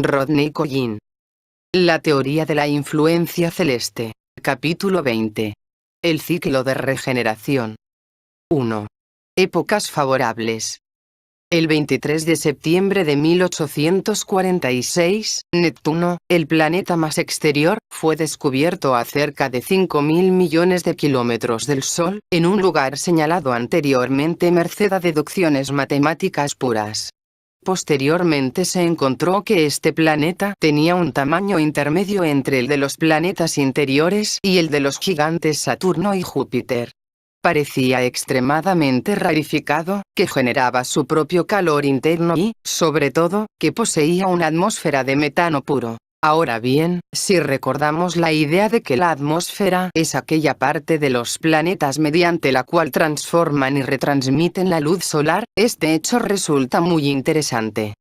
Rodney Collin. La teoría de la influencia celeste. Capítulo 20. El ciclo de regeneración. 1. Épocas favorables. El 23 de septiembre de 1846, Neptuno, el planeta más exterior, fue descubierto a cerca de 5.000 millones de kilómetros del Sol, en un lugar señalado anteriormente merced a deducciones matemáticas puras. Posteriormente se encontró que este planeta tenía un tamaño intermedio entre el de los planetas interiores y el de los gigantes Saturno y Júpiter. Parecía extremadamente rarificado, que generaba su propio calor interno y, sobre todo, que poseía una atmósfera de metano puro. Ahora bien, si recordamos la idea de que la atmósfera es aquella parte de los planetas mediante la cual transforman y retransmiten la luz solar, este hecho resulta muy interesante.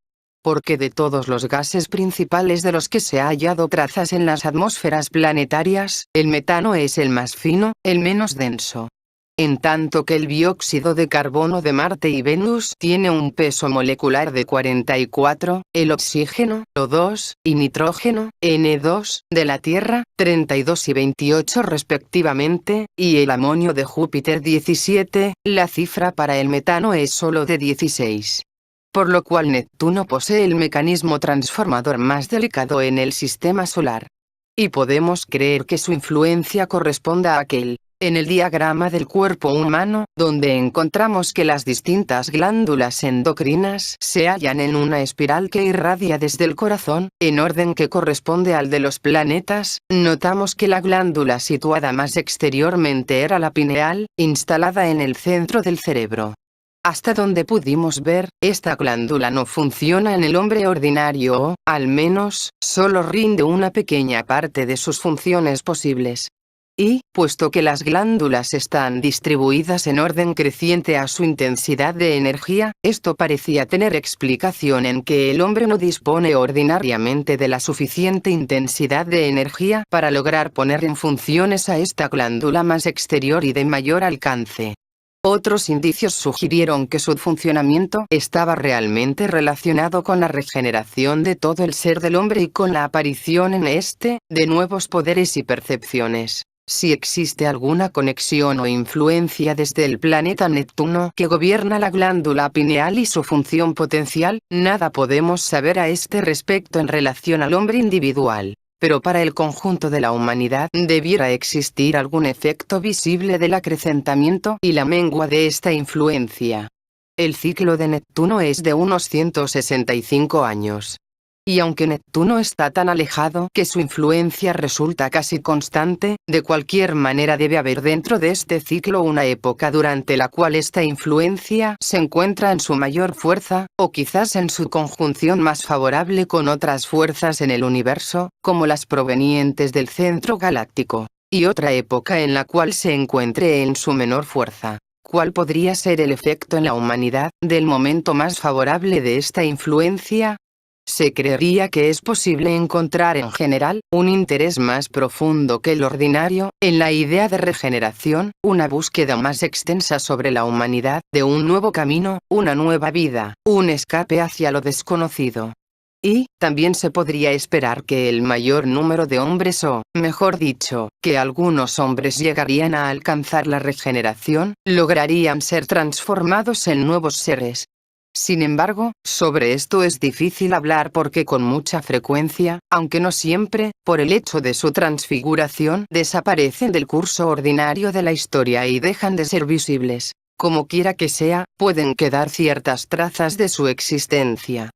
Porque de todos los gases principales de los que se ha hallado trazas en las atmósferas planetarias, el metano es el más fino, el menos denso. En tanto que el dióxido de carbono de Marte y Venus tiene un peso molecular de 44, el oxígeno, O2, y nitrógeno, N2, de la Tierra, 32 y 28 respectivamente, y el amonio de Júpiter 17, la cifra para el metano es solo de 16. Por lo cual Neptuno posee el mecanismo transformador más delicado en el sistema solar. Y podemos creer que su influencia corresponda a aquel. En el diagrama del cuerpo humano, donde encontramos que las distintas glándulas endocrinas se hallan en una espiral que irradia desde el corazón, en orden que corresponde al de los planetas, notamos que la glándula situada más exteriormente era la pineal, instalada en el centro del cerebro. Hasta donde pudimos ver, esta glándula no funciona en el hombre ordinario o, al menos, solo rinde una pequeña parte de sus funciones posibles. Y, puesto que las glándulas están distribuidas en orden creciente a su intensidad de energía, esto parecía tener explicación en que el hombre no dispone ordinariamente de la suficiente intensidad de energía para lograr poner en funciones a esta glándula más exterior y de mayor alcance. Otros indicios sugirieron que su funcionamiento estaba realmente relacionado con la regeneración de todo el ser del hombre y con la aparición en este, de nuevos poderes y percepciones. Si existe alguna conexión o influencia desde el planeta Neptuno que gobierna la glándula pineal y su función potencial, nada podemos saber a este respecto en relación al hombre individual. Pero para el conjunto de la humanidad debiera existir algún efecto visible del acrecentamiento y la mengua de esta influencia. El ciclo de Neptuno es de unos 165 años. Y aunque Neptuno está tan alejado que su influencia resulta casi constante, de cualquier manera debe haber dentro de este ciclo una época durante la cual esta influencia se encuentra en su mayor fuerza, o quizás en su conjunción más favorable con otras fuerzas en el universo, como las provenientes del centro galáctico, y otra época en la cual se encuentre en su menor fuerza. ¿Cuál podría ser el efecto en la humanidad del momento más favorable de esta influencia? Se creería que es posible encontrar en general, un interés más profundo que el ordinario, en la idea de regeneración, una búsqueda más extensa sobre la humanidad, de un nuevo camino, una nueva vida, un escape hacia lo desconocido. Y, también se podría esperar que el mayor número de hombres o, mejor dicho, que algunos hombres llegarían a alcanzar la regeneración, lograrían ser transformados en nuevos seres. Sin embargo, sobre esto es difícil hablar porque con mucha frecuencia, aunque no siempre, por el hecho de su transfiguración, desaparecen del curso ordinario de la historia y dejan de ser visibles. Como quiera que sea, pueden quedar ciertas trazas de su existencia.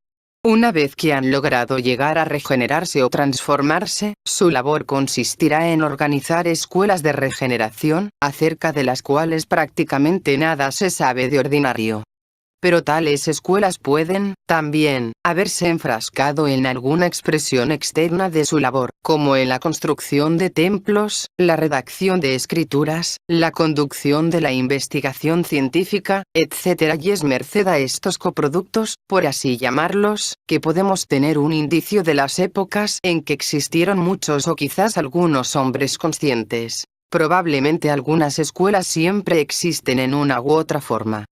Una vez que han logrado llegar a regenerarse o transformarse, su labor consistirá en organizar escuelas de regeneración, acerca de las cuales prácticamente nada se sabe de ordinario. Pero tales escuelas pueden, también, haberse enfrascado en alguna expresión externa de su labor, como en la construcción de templos, la redacción de escrituras, la conducción de la investigación científica, etc. Y es merced a estos coproductos, por así llamarlos, que podemos tener un indicio de las épocas en que existieron muchos o quizás algunos hombres conscientes. Probablemente algunas escuelas siempre existen en una u otra forma.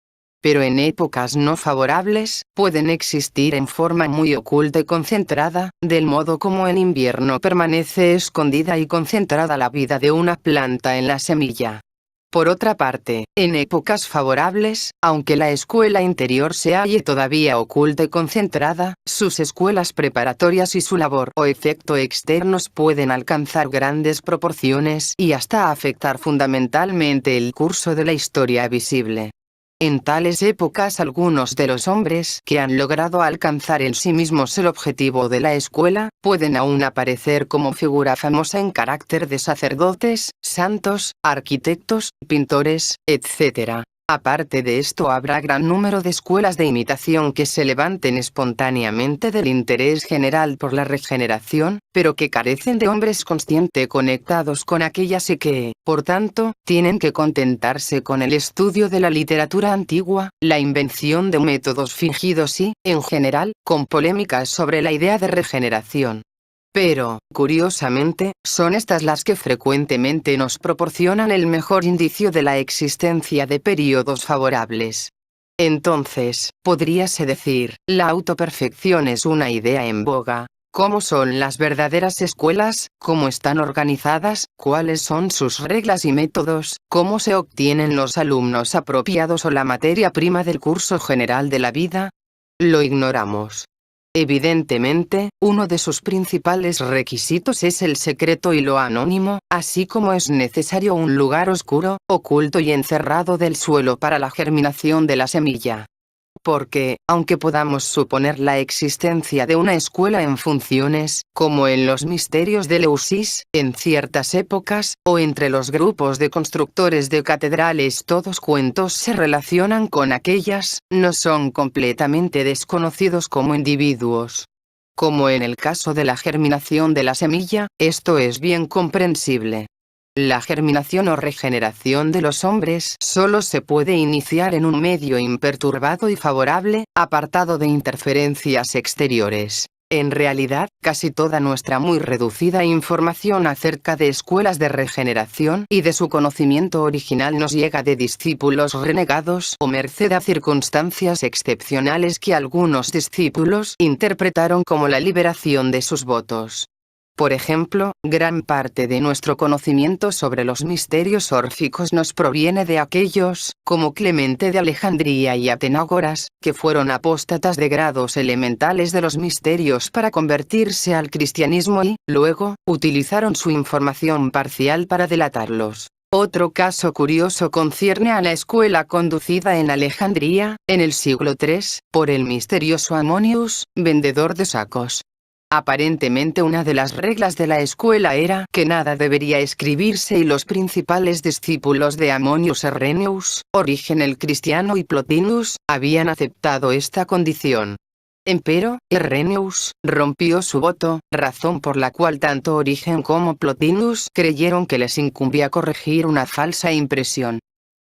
pero en épocas no favorables, pueden existir en forma muy oculta y concentrada, del modo como en invierno permanece escondida y concentrada la vida de una planta en la semilla. Por otra parte, en épocas favorables, aunque la escuela interior se halle todavía oculta y concentrada, sus escuelas preparatorias y su labor o efecto externos pueden alcanzar grandes proporciones y hasta afectar fundamentalmente el curso de la historia visible. En tales épocas algunos de los hombres que han logrado alcanzar en sí mismos el objetivo de la escuela, pueden aún aparecer como figura famosa en carácter de sacerdotes, santos, arquitectos, pintores, etc. Aparte de esto habrá gran número de escuelas de imitación que se levanten espontáneamente del interés general por la regeneración, pero que carecen de hombres conscientes conectados con aquellas y que, por tanto, tienen que contentarse con el estudio de la literatura antigua, la invención de métodos fingidos y, en general, con polémicas sobre la idea de regeneración. Pero, curiosamente, son estas las que frecuentemente nos proporcionan el mejor indicio de la existencia de períodos favorables. Entonces, podríase decir, la autoperfección es una idea en boga. ¿Cómo son las verdaderas escuelas? ¿Cómo están organizadas? ¿Cuáles son sus reglas y métodos? ¿Cómo se obtienen los alumnos apropiados o la materia prima del curso general de la vida? Lo ignoramos. Evidentemente, uno de sus principales requisitos es el secreto y lo anónimo, así como es necesario un lugar oscuro, oculto y encerrado del suelo para la germinación de la semilla. Porque, aunque podamos suponer la existencia de una escuela en funciones, como en los misterios de Eleusis, en ciertas épocas, o entre los grupos de constructores de catedrales todos cuentos se relacionan con aquellas, no son completamente desconocidos como individuos. Como en el caso de la germinación de la semilla, esto es bien comprensible. La germinación o regeneración de los hombres solo se puede iniciar en un medio imperturbado y favorable, apartado de interferencias exteriores. En realidad, casi toda nuestra muy reducida información acerca de escuelas de regeneración y de su conocimiento original nos llega de discípulos renegados o merced a circunstancias excepcionales que algunos discípulos interpretaron como la liberación de sus votos. Por ejemplo, gran parte de nuestro conocimiento sobre los misterios órficos nos proviene de aquellos, como Clemente de Alejandría y Atenágoras, que fueron apóstatas de grados elementales de los misterios para convertirse al cristianismo y, luego, utilizaron su información parcial para delatarlos. Otro caso curioso concierne a la escuela conducida en Alejandría, en el siglo III, por el misterioso Amonius, vendedor de sacos. Aparentemente una de las reglas de la escuela era que nada debería escribirse y los principales discípulos de Amonius Herennius, Origen el cristiano y Plotinus, habían aceptado esta condición. Empero, Herennius rompió su voto, razón por la cual tanto Origen como Plotinus creyeron que les incumbía corregir una falsa impresión.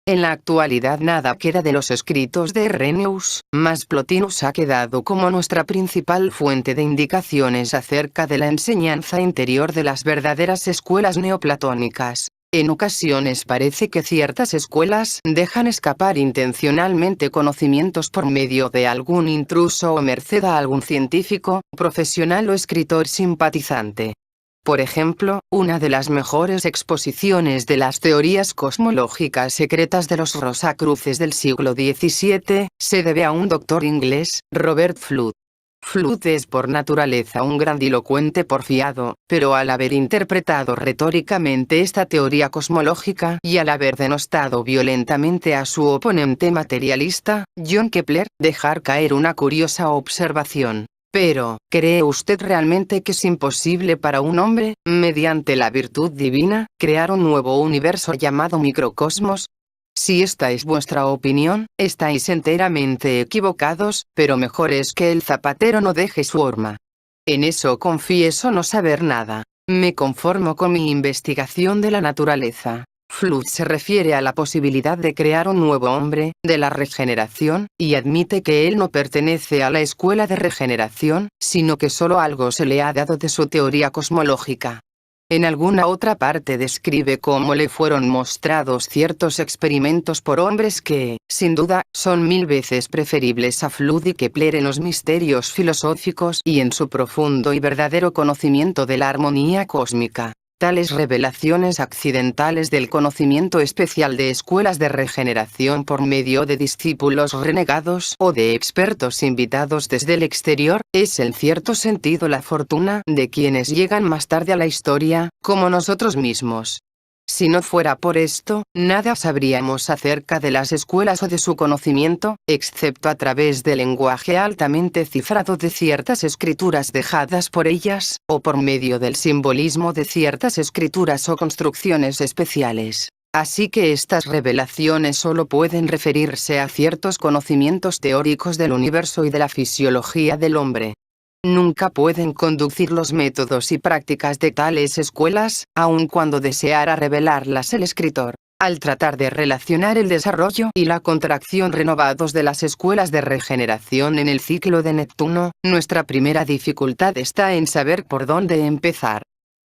En la actualidad nada queda de los escritos de Herennius, mas Plotinus ha quedado como nuestra principal fuente de indicaciones acerca de la enseñanza interior de las verdaderas escuelas neoplatónicas. En ocasiones parece que ciertas escuelas dejan escapar intencionalmente conocimientos por medio de algún intruso o merced a algún científico, profesional o escritor simpatizante. Por ejemplo, una de las mejores exposiciones de las teorías cosmológicas secretas de los Rosacruces del siglo XVII, se debe a un doctor inglés, Robert Flood. Flood es por naturaleza un grandilocuente porfiado, pero al haber interpretado retóricamente esta teoría cosmológica y al haber denostado violentamente a su oponente materialista, John Kepler, dejar caer una curiosa observación. Pero, ¿cree usted realmente que es imposible para un hombre, mediante la virtud divina, crear un nuevo universo llamado microcosmos? Si esta es vuestra opinión, estáis enteramente equivocados, pero mejor es que el zapatero no deje su horma. En eso confieso no saber nada. Me conformo con mi investigación de la naturaleza. Flood se refiere a la posibilidad de crear un nuevo hombre, de la regeneración, y admite que él no pertenece a la escuela de regeneración, sino que solo algo se le ha dado de su teoría cosmológica. En alguna otra parte describe cómo le fueron mostrados ciertos experimentos por hombres que, sin duda, son 1000 veces preferibles a Flood y Kepler en los misterios filosóficos y en su profundo y verdadero conocimiento de la armonía cósmica. Tales revelaciones accidentales del conocimiento especial de escuelas de regeneración por medio de discípulos renegados o de expertos invitados desde el exterior, es en cierto sentido la fortuna de quienes llegan más tarde a la historia, como nosotros mismos. Si no fuera por esto, nada sabríamos acerca de las escuelas o de su conocimiento, excepto a través del lenguaje altamente cifrado de ciertas escrituras dejadas por ellas, o por medio del simbolismo de ciertas escrituras o construcciones especiales. Así que estas revelaciones solo pueden referirse a ciertos conocimientos teóricos del universo y de la fisiología del hombre. Nunca pueden conducir los métodos y prácticas de tales escuelas, aun cuando deseara revelarlas el escritor. Al tratar de relacionar el desarrollo y la contracción renovados de las escuelas de regeneración en el ciclo de Neptuno, nuestra primera dificultad está en saber por dónde empezar.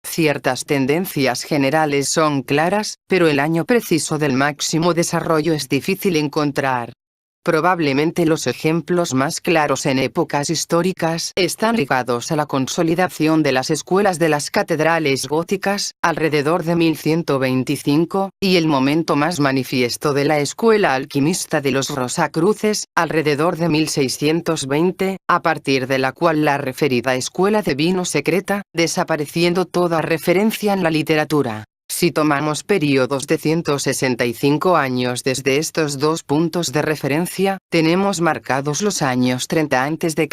Ciertas tendencias generales son claras, pero el año preciso del máximo desarrollo es difícil encontrar. Probablemente los ejemplos más claros en épocas históricas están ligados a la consolidación de las escuelas de las catedrales góticas, alrededor de 1125, y el momento más manifiesto de la escuela alquimista de los Rosacruces, alrededor de 1620, a partir de la cual la referida escuela devino secreta, desapareciendo toda referencia en la literatura. Si tomamos periodos de 165 años desde estos dos puntos de referencia, tenemos marcados los años 30 a.C.,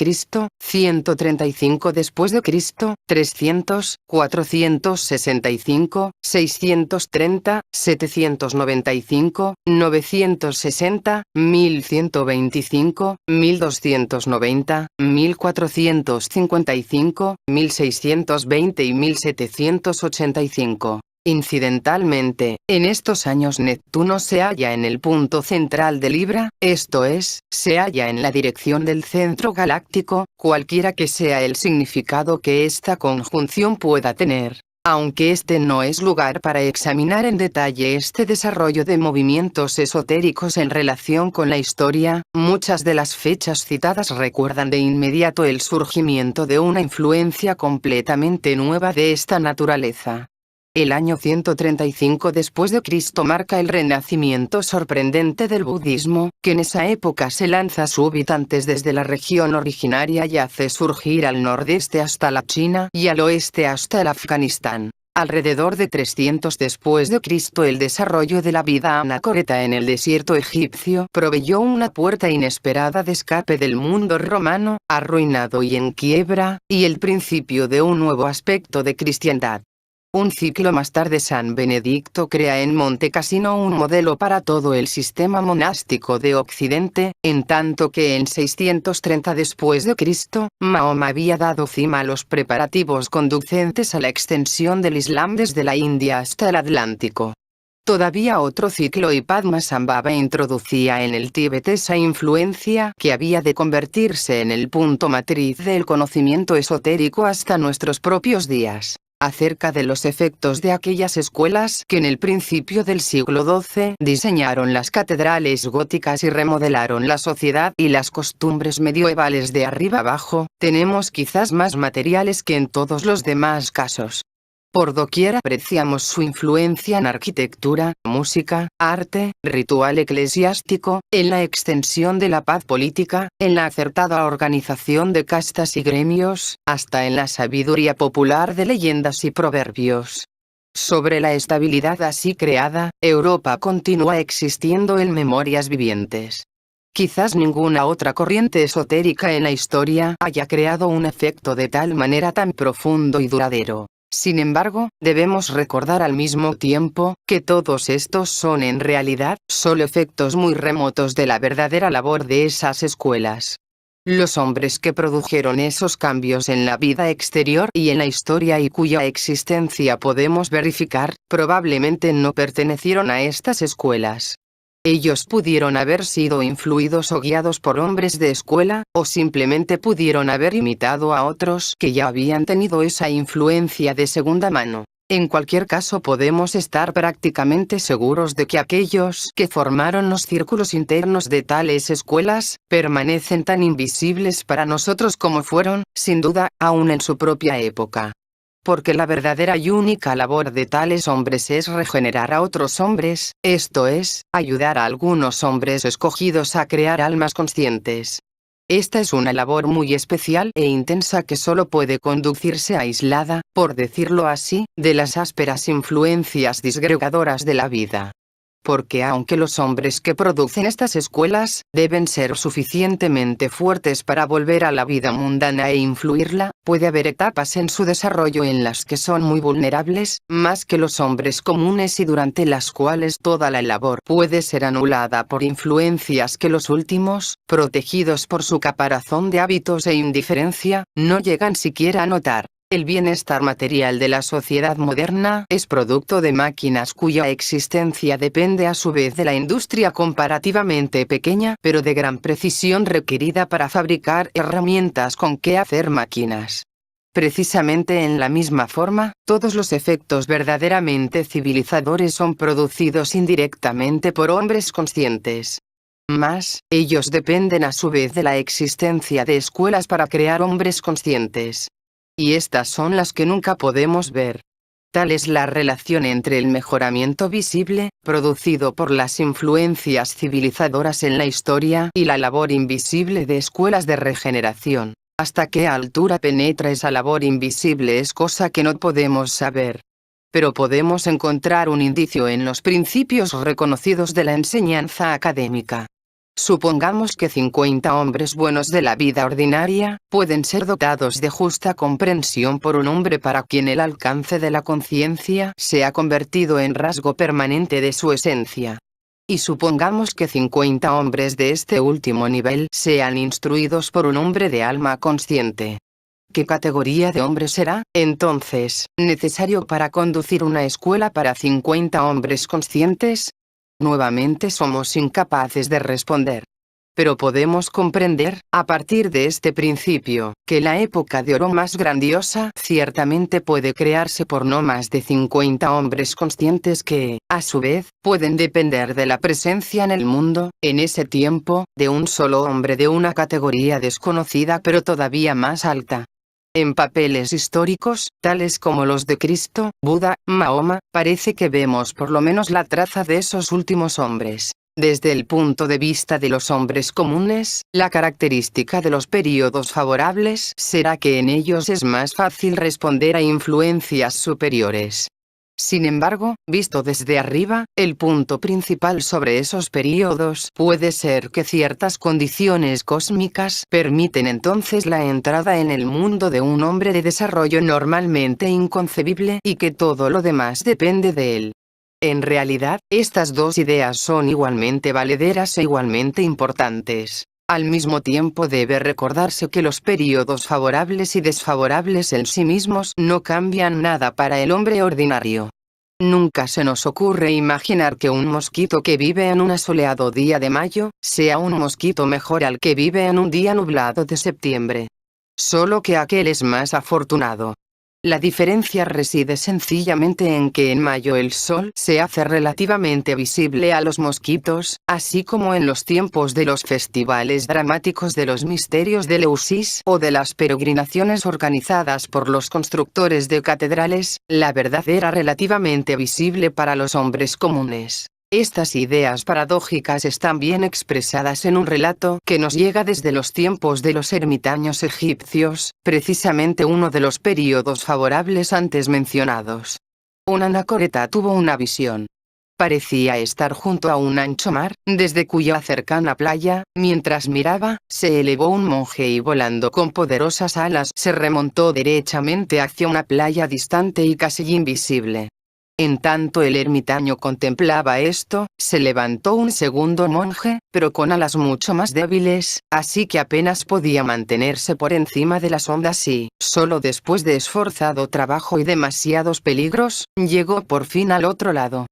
135 después de Cristo, 300, 465, 630, 795, 960, 1125, 1290, 1455, 1620 y 1785. Incidentalmente, en estos años Neptuno se halla en el punto central de Libra, esto es, se halla en la dirección del centro galáctico, cualquiera que sea el significado que esta conjunción pueda tener. Aunque este no es lugar para examinar en detalle este desarrollo de movimientos esotéricos en relación con la historia, muchas de las fechas citadas recuerdan de inmediato el surgimiento de una influencia completamente nueva de esta naturaleza. El año 135 después de Cristo marca el renacimiento sorprendente del budismo, que en esa época se lanza súbitantes desde la región originaria y hace surgir al nordeste hasta la China y al oeste hasta el Afganistán. Alrededor de 300 después de Cristo el desarrollo de la vida anacoreta en el desierto egipcio proveyó una puerta inesperada de escape del mundo romano, arruinado y en quiebra, y el principio de un nuevo aspecto de cristiandad. Un ciclo más tarde San Benedicto crea en Monte Cassino un modelo para todo el sistema monástico de Occidente, en tanto que en 630 después de Cristo, Mahoma había dado cima a los preparativos conducentes a la extensión del Islam desde la India hasta el Atlántico. Todavía otro ciclo y Padmasambhava introducía en el Tíbet esa influencia que había de convertirse en el punto matriz del conocimiento esotérico hasta nuestros propios días. Acerca de los efectos de aquellas escuelas que en el principio del siglo XII diseñaron las catedrales góticas y remodelaron la sociedad y las costumbres medievales de arriba abajo, tenemos quizás más materiales que en todos los demás casos. Por doquier apreciamos su influencia en arquitectura, música, arte, ritual eclesiástico, en la extensión de la paz política, en la acertada organización de castas y gremios, hasta en la sabiduría popular de leyendas y proverbios. Sobre la estabilidad así creada, Europa continúa existiendo en memorias vivientes. Quizás ninguna otra corriente esotérica en la historia haya creado un efecto de tal manera tan profundo y duradero. Sin embargo, debemos recordar al mismo tiempo, que todos estos son en realidad, solo efectos muy remotos de la verdadera labor de esas escuelas. Los hombres que produjeron esos cambios en la vida exterior y en la historia y cuya existencia podemos verificar, probablemente no pertenecieron a estas escuelas. Ellos pudieron haber sido influidos o guiados por hombres de escuela, o simplemente pudieron haber imitado a otros que ya habían tenido esa influencia de segunda mano. En cualquier caso podemos estar prácticamente seguros de que aquellos que formaron los círculos internos de tales escuelas, permanecen tan invisibles para nosotros como fueron, sin duda, aún en su propia época. Porque la verdadera y única labor de tales hombres es regenerar a otros hombres, esto es, ayudar a algunos hombres escogidos a crear almas conscientes. Esta es una labor muy especial e intensa que solo puede conducirse aislada, por decirlo así, de las ásperas influencias disgregadoras de la vida. Porque aunque los hombres que producen estas escuelas, deben ser suficientemente fuertes para volver a la vida mundana e influirla, puede haber etapas en su desarrollo en las que son muy vulnerables, más que los hombres comunes y durante las cuales toda la labor puede ser anulada por influencias que los últimos, protegidos por su caparazón de hábitos e indiferencia, no llegan siquiera a notar. El bienestar material de la sociedad moderna es producto de máquinas cuya existencia depende a su vez de la industria comparativamente pequeña pero de gran precisión requerida para fabricar herramientas con que hacer máquinas. Precisamente en la misma forma, todos los efectos verdaderamente civilizadores son producidos indirectamente por hombres conscientes. Mas, ellos dependen a su vez de la existencia de escuelas para crear hombres conscientes. Y estas son las que nunca podemos ver. Tal es la relación entre el mejoramiento visible, producido por las influencias civilizadoras en la historia, y la labor invisible de escuelas de regeneración. Hasta qué altura penetra esa labor invisible es cosa que no podemos saber. Pero podemos encontrar un indicio en los principios reconocidos de la enseñanza académica. Supongamos que 50 hombres buenos de la vida ordinaria, pueden ser dotados de justa comprensión por un hombre para quien el alcance de la conciencia se ha convertido en rasgo permanente de su esencia. Y supongamos que 50 hombres de este último nivel sean instruidos por un hombre de alma consciente. ¿Qué categoría de hombre será, entonces, necesario para conducir una escuela para 50 hombres conscientes? Nuevamente somos incapaces de responder. Pero podemos comprender, a partir de este principio, que la época de oro más grandiosa ciertamente puede crearse por no más de 50 hombres conscientes que, a su vez, pueden depender de la presencia en el mundo, en ese tiempo, de un solo hombre de una categoría desconocida pero todavía más alta. En papeles históricos, tales como los de Cristo, Buda, Mahoma, parece que vemos por lo menos la traza de esos últimos hombres. Desde el punto de vista de los hombres comunes, la característica de los períodos favorables será que en ellos es más fácil responder a influencias superiores. Sin embargo, visto desde arriba, el punto principal sobre esos períodos puede ser que ciertas condiciones cósmicas permiten entonces la entrada en el mundo de un hombre de desarrollo normalmente inconcebible y que todo lo demás depende de él. En realidad, estas dos ideas son igualmente valederas e igualmente importantes. Al mismo tiempo debe recordarse que los períodos favorables y desfavorables en sí mismos no cambian nada para el hombre ordinario. Nunca se nos ocurre imaginar que un mosquito que vive en un asoleado día de mayo, sea un mosquito mejor al que vive en un día nublado de septiembre. Solo que aquel es más afortunado. La diferencia reside sencillamente en que en mayo el sol se hace relativamente visible a los mosquitos, así como en los tiempos de los festivales dramáticos de los misterios de Eleusis o de las peregrinaciones organizadas por los constructores de catedrales, la verdad era relativamente visible para los hombres comunes. Estas ideas paradójicas están bien expresadas en un relato que nos llega desde los tiempos de los ermitaños egipcios, precisamente uno de los períodos favorables antes mencionados. Un anacoreta tuvo una visión. Parecía estar junto a un ancho mar, desde cuya cercana playa, mientras miraba, se elevó un monje y volando con poderosas alas se remontó derechamente hacia una playa distante y casi invisible. En tanto el ermitaño contemplaba esto, se levantó un segundo monje, pero con alas mucho más débiles, así que apenas podía mantenerse por encima de las ondas y, solo después de esforzado trabajo y demasiados peligros, llegó por fin al otro lado.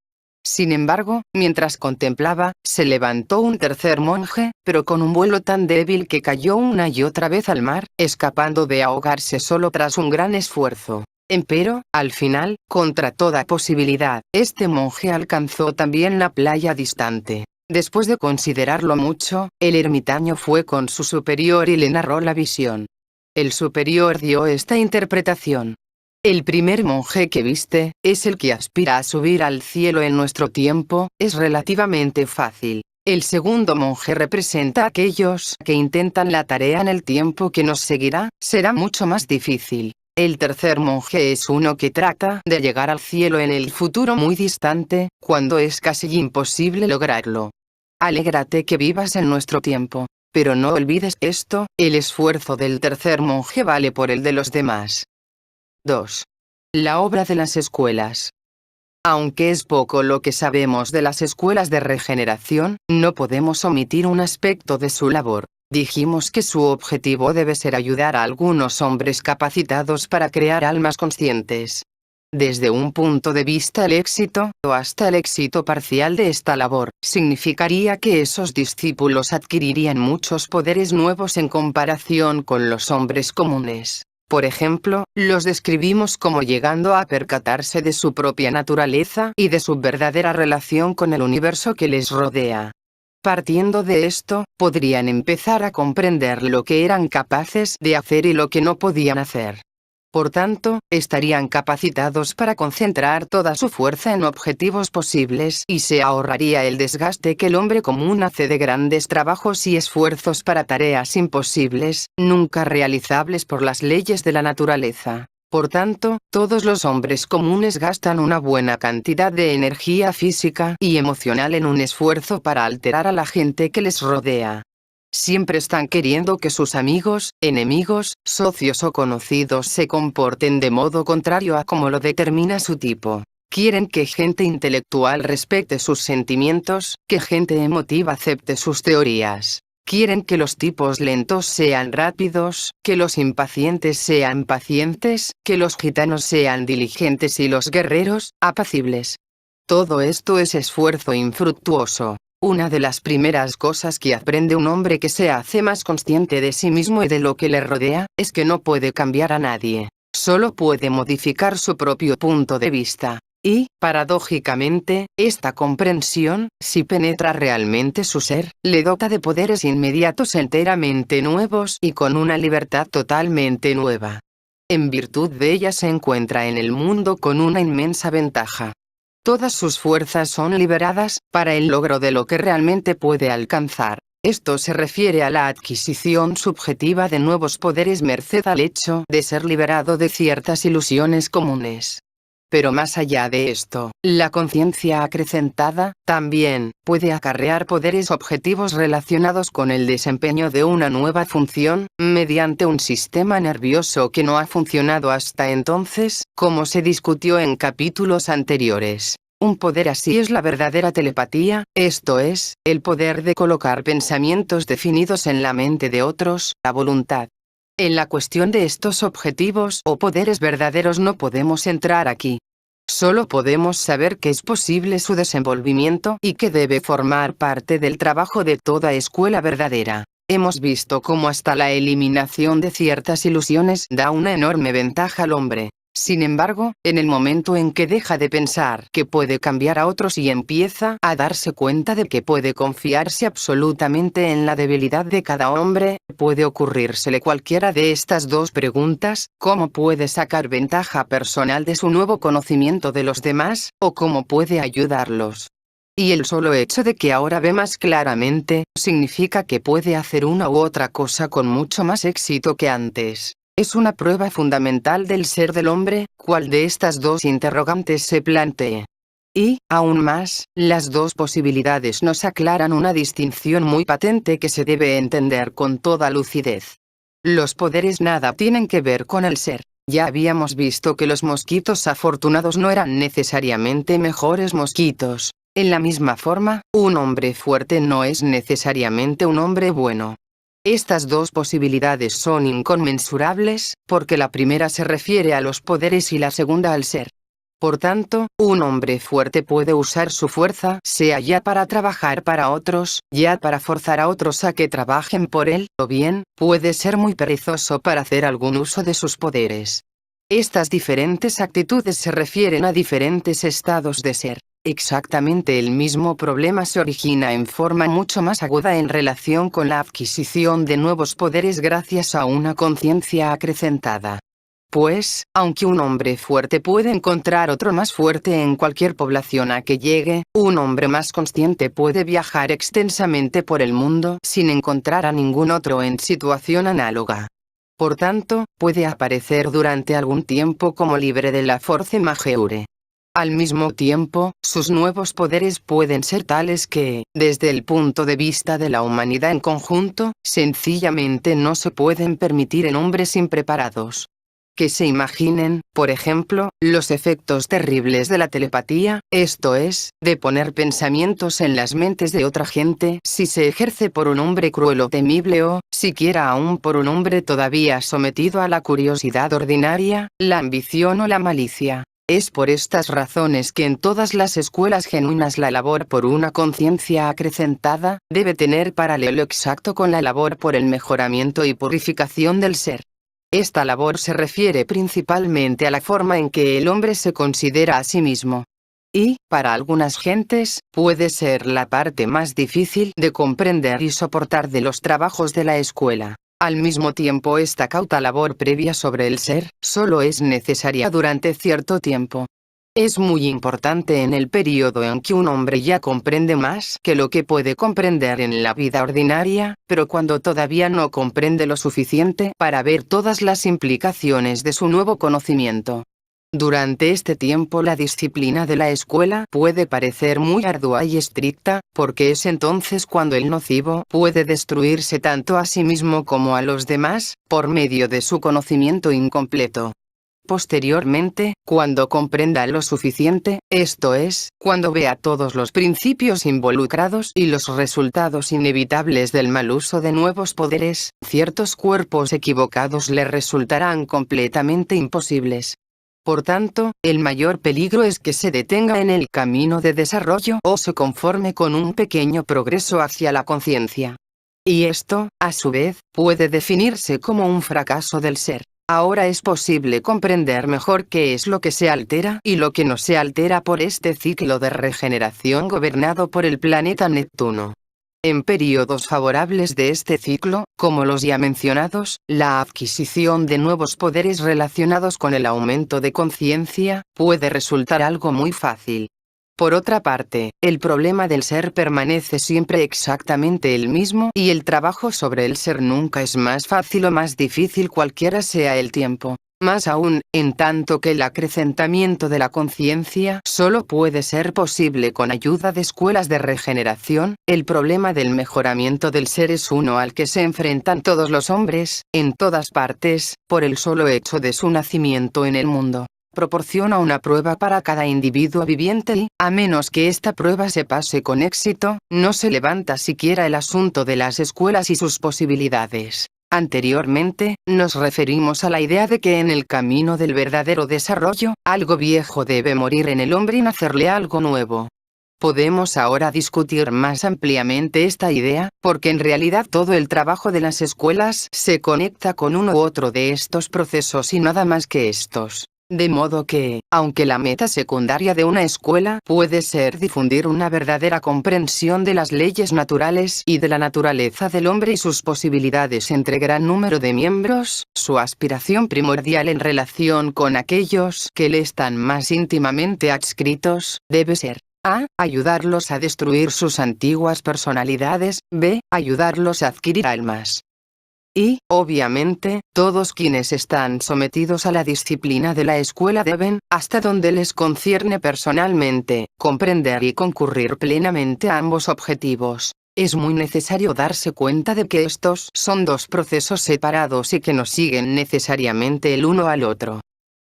Sin embargo, mientras contemplaba, se levantó un tercer monje, pero con un vuelo tan débil que cayó una y otra vez al mar, escapando de ahogarse solo tras un gran esfuerzo. Empero, al final, contra toda posibilidad, este monje alcanzó también la playa distante. Después de considerarlo mucho, el ermitaño fue con su superior y le narró la visión. El superior dio esta interpretación. El primer monje que viste, es el que aspira a subir al cielo en nuestro tiempo, es relativamente fácil. El segundo monje representa a aquellos que intentan la tarea en el tiempo que nos seguirá, será mucho más difícil. El tercer monje es uno que trata de llegar al cielo en el futuro muy distante, cuando es casi imposible lograrlo. Alégrate que vivas en nuestro tiempo. Pero no olvides esto, el esfuerzo del tercer monje vale por el de los demás. 2. La obra de las escuelas. Aunque es poco lo que sabemos de las escuelas de regeneración, no podemos omitir un aspecto de su labor. Dijimos que su objetivo debe ser ayudar a algunos hombres capacitados para crear almas conscientes. Desde un punto de vista el éxito, o hasta el éxito parcial de esta labor, significaría que esos discípulos adquirirían muchos poderes nuevos en comparación con los hombres comunes. Por ejemplo, los describimos como llegando a percatarse de su propia naturaleza y de su verdadera relación con el universo que les rodea. Partiendo de esto, podrían empezar a comprender lo que eran capaces de hacer y lo que no podían hacer. Por tanto, estarían capacitados para concentrar toda su fuerza en objetivos posibles y se ahorraría el desgaste que el hombre común hace de grandes trabajos y esfuerzos para tareas imposibles, nunca realizables por las leyes de la naturaleza. Por tanto, todos los hombres comunes gastan una buena cantidad de energía física y emocional en un esfuerzo para alterar a la gente que les rodea. Siempre están queriendo que sus amigos, enemigos, socios o conocidos se comporten de modo contrario a como lo determina su tipo. Quieren que gente intelectual respete sus sentimientos, que gente emotiva acepte sus teorías. Quieren que los tipos lentos sean rápidos, que los impacientes sean pacientes, que los gitanos sean diligentes y los guerreros, apacibles. Todo esto es esfuerzo infructuoso. Una de las primeras cosas que aprende un hombre que se hace más consciente de sí mismo y de lo que le rodea, es que no puede cambiar a nadie. Solo puede modificar su propio punto de vista. Y, paradójicamente, esta comprensión, si penetra realmente su ser, le dota de poderes inmediatos enteramente nuevos y con una libertad totalmente nueva. En virtud de ella se encuentra en el mundo con una inmensa ventaja. Todas sus fuerzas son liberadas, para el logro de lo que realmente puede alcanzar. Esto se refiere a la adquisición subjetiva de nuevos poderes merced al hecho de ser liberado de ciertas ilusiones comunes. Pero más allá de esto, la conciencia acrecentada, también, puede acarrear poderes objetivos relacionados con el desempeño de una nueva función, mediante un sistema nervioso que no ha funcionado hasta entonces, como se discutió en capítulos anteriores. Un poder así es la verdadera telepatía, esto es, el poder de colocar pensamientos definidos en la mente de otros, la voluntad. En la cuestión de estos objetivos o poderes verdaderos no podemos entrar aquí. Solo podemos saber que es posible su desenvolvimiento y que debe formar parte del trabajo de toda escuela verdadera. Hemos visto cómo hasta la eliminación de ciertas ilusiones da una enorme ventaja al hombre. Sin embargo, en el momento en que deja de pensar que puede cambiar a otros y empieza a darse cuenta de que puede confiarse absolutamente en la debilidad de cada hombre, puede ocurrírsele cualquiera de estas dos preguntas: ¿cómo puede sacar ventaja personal de su nuevo conocimiento de los demás, o cómo puede ayudarlos? Y el solo hecho de que ahora ve más claramente, significa que puede hacer una u otra cosa con mucho más éxito que antes. Es una prueba fundamental del ser del hombre, cuál de estas dos interrogantes se plantee. Y, aún más, las dos posibilidades nos aclaran una distinción muy patente que se debe entender con toda lucidez. Los poderes nada tienen que ver con el ser. Ya habíamos visto que los mosquitos afortunados no eran necesariamente mejores mosquitos. En la misma forma, un hombre fuerte no es necesariamente un hombre bueno. Estas dos posibilidades son inconmensurables, porque la primera se refiere a los poderes y la segunda al ser. Por tanto, un hombre fuerte puede usar su fuerza, sea ya para trabajar para otros, ya para forzar a otros a que trabajen por él, o bien, puede ser muy perezoso para hacer algún uso de sus poderes. Estas diferentes actitudes se refieren a diferentes estados de ser. Exactamente el mismo problema se origina en forma mucho más aguda en relación con la adquisición de nuevos poderes gracias a una conciencia acrecentada. Pues, aunque un hombre fuerte puede encontrar otro más fuerte en cualquier población a que llegue, un hombre más consciente puede viajar extensamente por el mundo sin encontrar a ningún otro en situación análoga. Por tanto, puede aparecer durante algún tiempo como libre de la force majeure. Al mismo tiempo, sus nuevos poderes pueden ser tales que, desde el punto de vista de la humanidad en conjunto, sencillamente no se pueden permitir en hombres impreparados. Que se imaginen, por ejemplo, los efectos terribles de la telepatía, esto es, de poner pensamientos en las mentes de otra gente, si se ejerce por un hombre cruel o temible o, siquiera aún por un hombre todavía sometido a la curiosidad ordinaria, la ambición o la malicia. Es por estas razones que en todas las escuelas genuinas la labor por una conciencia acrecentada, debe tener paralelo exacto con la labor por el mejoramiento y purificación del ser. Esta labor se refiere principalmente a la forma en que el hombre se considera a sí mismo. Y, para algunas gentes, puede ser la parte más difícil de comprender y soportar de los trabajos de la escuela. Al mismo tiempo, esta cauta labor previa sobre el ser, solo es necesaria durante cierto tiempo. Es muy importante en el periodo en que un hombre ya comprende más que lo que puede comprender en la vida ordinaria, pero cuando todavía no comprende lo suficiente para ver todas las implicaciones de su nuevo conocimiento. Durante este tiempo la disciplina de la escuela puede parecer muy ardua y estricta, porque es entonces cuando el nocivo puede destruirse tanto a sí mismo como a los demás, por medio de su conocimiento incompleto. Posteriormente, cuando comprenda lo suficiente, esto es, cuando vea todos los principios involucrados y los resultados inevitables del mal uso de nuevos poderes, ciertos cuerpos equivocados le resultarán completamente imposibles. Por tanto, el mayor peligro es que se detenga en el camino de desarrollo o se conforme con un pequeño progreso hacia la conciencia. Y esto, a su vez, puede definirse como un fracaso del ser. Ahora es posible comprender mejor qué es lo que se altera y lo que no se altera por este ciclo de regeneración gobernado por el planeta Neptuno. En periodos favorables de este ciclo, como los ya mencionados, la adquisición de nuevos poderes relacionados con el aumento de conciencia puede resultar algo muy fácil. Por otra parte, el problema del ser permanece siempre exactamente el mismo y el trabajo sobre el ser nunca es más fácil o más difícil cualquiera sea el tiempo. Más aún, en tanto que el acrecentamiento de la conciencia solo puede ser posible con ayuda de escuelas de regeneración, el problema del mejoramiento del ser es uno al que se enfrentan todos los hombres, en todas partes, por el solo hecho de su nacimiento en el mundo. Proporciona una prueba para cada individuo viviente y, a menos que esta prueba se pase con éxito, no se levanta siquiera el asunto de las escuelas y sus posibilidades. Anteriormente, nos referimos a la idea de que en el camino del verdadero desarrollo, algo viejo debe morir en el hombre y nacerle algo nuevo. Podemos ahora discutir más ampliamente esta idea, porque en realidad todo el trabajo de las escuelas se conecta con uno u otro de estos procesos y nada más que estos. De modo que, aunque la meta secundaria de una escuela puede ser difundir una verdadera comprensión de las leyes naturales y de la naturaleza del hombre y sus posibilidades entre gran número de miembros, su aspiración primordial en relación con aquellos que le están más íntimamente adscritos, debe ser a. Ayudarlos a destruir sus antiguas personalidades, b. Ayudarlos a adquirir almas. Y, obviamente, todos quienes están sometidos a la disciplina de la escuela deben, hasta donde les concierne personalmente, comprender y concurrir plenamente a ambos objetivos. Es muy necesario darse cuenta de que estos son dos procesos separados y que no siguen necesariamente el uno al otro.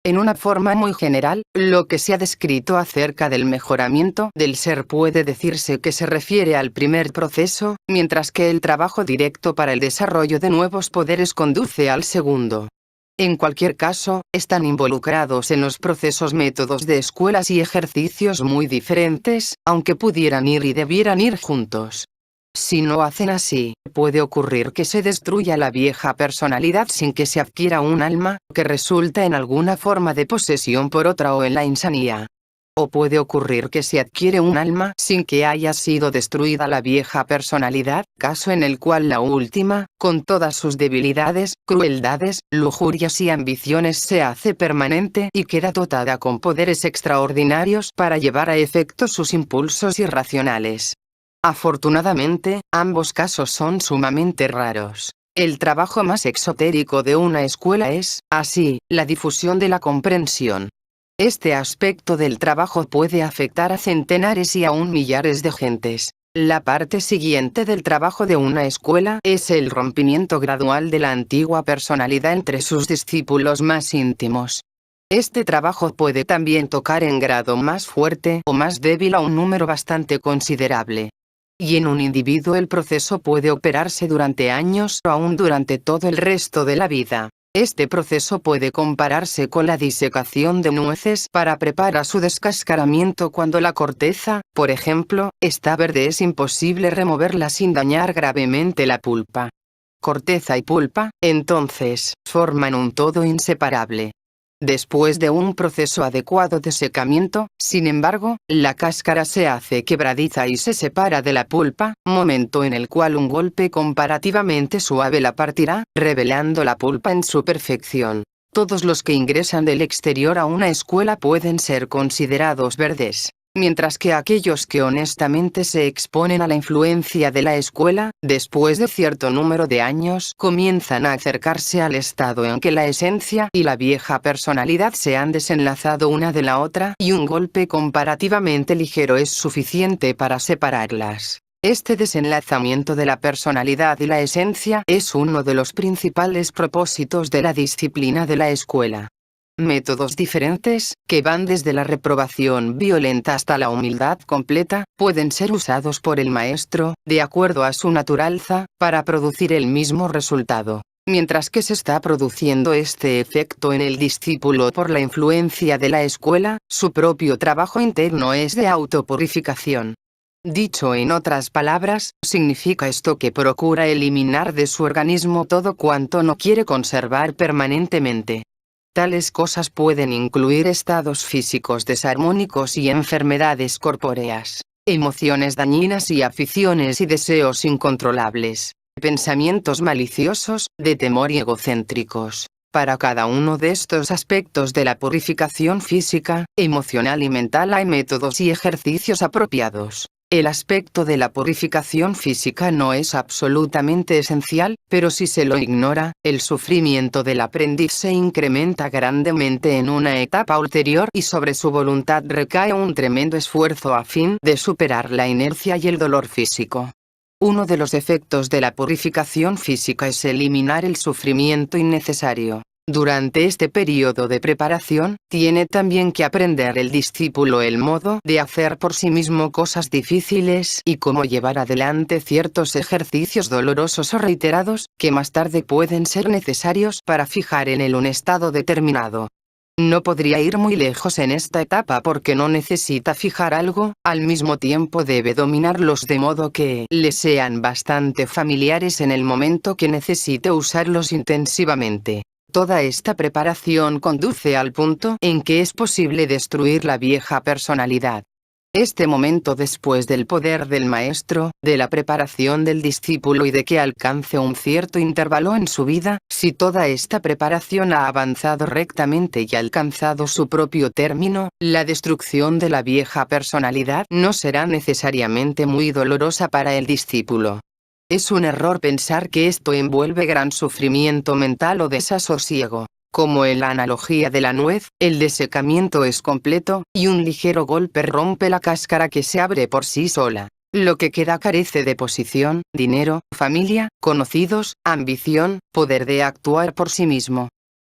En una forma muy general, lo que se ha descrito acerca del mejoramiento del ser puede decirse que se refiere al primer proceso, mientras que el trabajo directo para el desarrollo de nuevos poderes conduce al segundo. En cualquier caso, están involucrados en los procesos métodos de escuelas y ejercicios muy diferentes, aunque pudieran ir y debieran ir juntos. Si no hacen así, puede ocurrir que se destruya la vieja personalidad sin que se adquiera un alma, que resulta en alguna forma de posesión por otra o en la insanía. O puede ocurrir que se adquiere un alma sin que haya sido destruida la vieja personalidad, caso en el cual la última, con todas sus debilidades, crueldades, lujurias y ambiciones se hace permanente y queda dotada con poderes extraordinarios para llevar a efecto sus impulsos irracionales. Afortunadamente, ambos casos son sumamente raros. El trabajo más exotérico de una escuela es, así, la difusión de la comprensión. Este aspecto del trabajo puede afectar a centenares y aún millares de gentes. La parte siguiente del trabajo de una escuela es el rompimiento gradual de la antigua personalidad entre sus discípulos más íntimos. Este trabajo puede también tocar en grado más fuerte o más débil a un número bastante considerable. Y en un individuo el proceso puede operarse durante años o aún durante todo el resto de la vida. Este proceso puede compararse con la disecación de nueces para preparar su descascaramiento cuando la corteza, por ejemplo, está verde. Es imposible removerla sin dañar gravemente la pulpa. Corteza y pulpa, entonces, forman un todo inseparable. Después de un proceso adecuado de secamiento, sin embargo, la cáscara se hace quebradiza y se separa de la pulpa, momento en el cual un golpe comparativamente suave la partirá, revelando la pulpa en su perfección. Todos los que ingresan del exterior a una escuela pueden ser considerados verdes, mientras que aquellos que honestamente se exponen a la influencia de la escuela, después de cierto número de años, comienzan a acercarse al estado en que la esencia y la vieja personalidad se han desenlazado una de la otra y un golpe comparativamente ligero es suficiente para separarlas. Este desenlazamiento de la personalidad y la esencia es uno de los principales propósitos de la disciplina de la escuela. Métodos diferentes, que van desde la reprobación violenta hasta la humildad completa, pueden ser usados por el maestro, de acuerdo a su naturaleza, para producir el mismo resultado. Mientras que se está produciendo este efecto en el discípulo por la influencia de la escuela, su propio trabajo interno es de autopurificación. Dicho en otras palabras, significa esto que procura eliminar de su organismo todo cuanto no quiere conservar permanentemente. Tales cosas pueden incluir estados físicos desarmónicos y enfermedades corpóreas, emociones dañinas y aficiones y deseos incontrolables, pensamientos maliciosos, de temor y egocéntricos. Para cada uno de estos aspectos de la purificación física, emocional y mental hay métodos y ejercicios apropiados. El aspecto de la purificación física no es absolutamente esencial, pero si se lo ignora, el sufrimiento del aprendiz se incrementa grandemente en una etapa ulterior y sobre su voluntad recae un tremendo esfuerzo a fin de superar la inercia y el dolor físico. Uno de los efectos de la purificación física es eliminar el sufrimiento innecesario. Durante este periodo de preparación, tiene también que aprender el discípulo el modo de hacer por sí mismo cosas difíciles y cómo llevar adelante ciertos ejercicios dolorosos o reiterados, que más tarde pueden ser necesarios para fijar en él un estado determinado. No podría ir muy lejos en esta etapa porque no necesita fijar algo, al mismo tiempo debe dominarlos de modo que le sean bastante familiares en el momento que necesite usarlos intensivamente. Toda esta preparación conduce al punto en que es posible destruir la vieja personalidad. Este momento después del poder del maestro, de la preparación del discípulo y de que alcance un cierto intervalo en su vida, si toda esta preparación ha avanzado rectamente y alcanzado su propio término, la destrucción de la vieja personalidad no será necesariamente muy dolorosa para el discípulo. Es un error pensar que esto envuelve gran sufrimiento mental o desasosiego. Como en la analogía de la nuez, el desecamiento es completo, y un ligero golpe rompe la cáscara que se abre por sí sola. Lo que queda carece de posición, dinero, familia, conocidos, ambición, poder de actuar por sí mismo.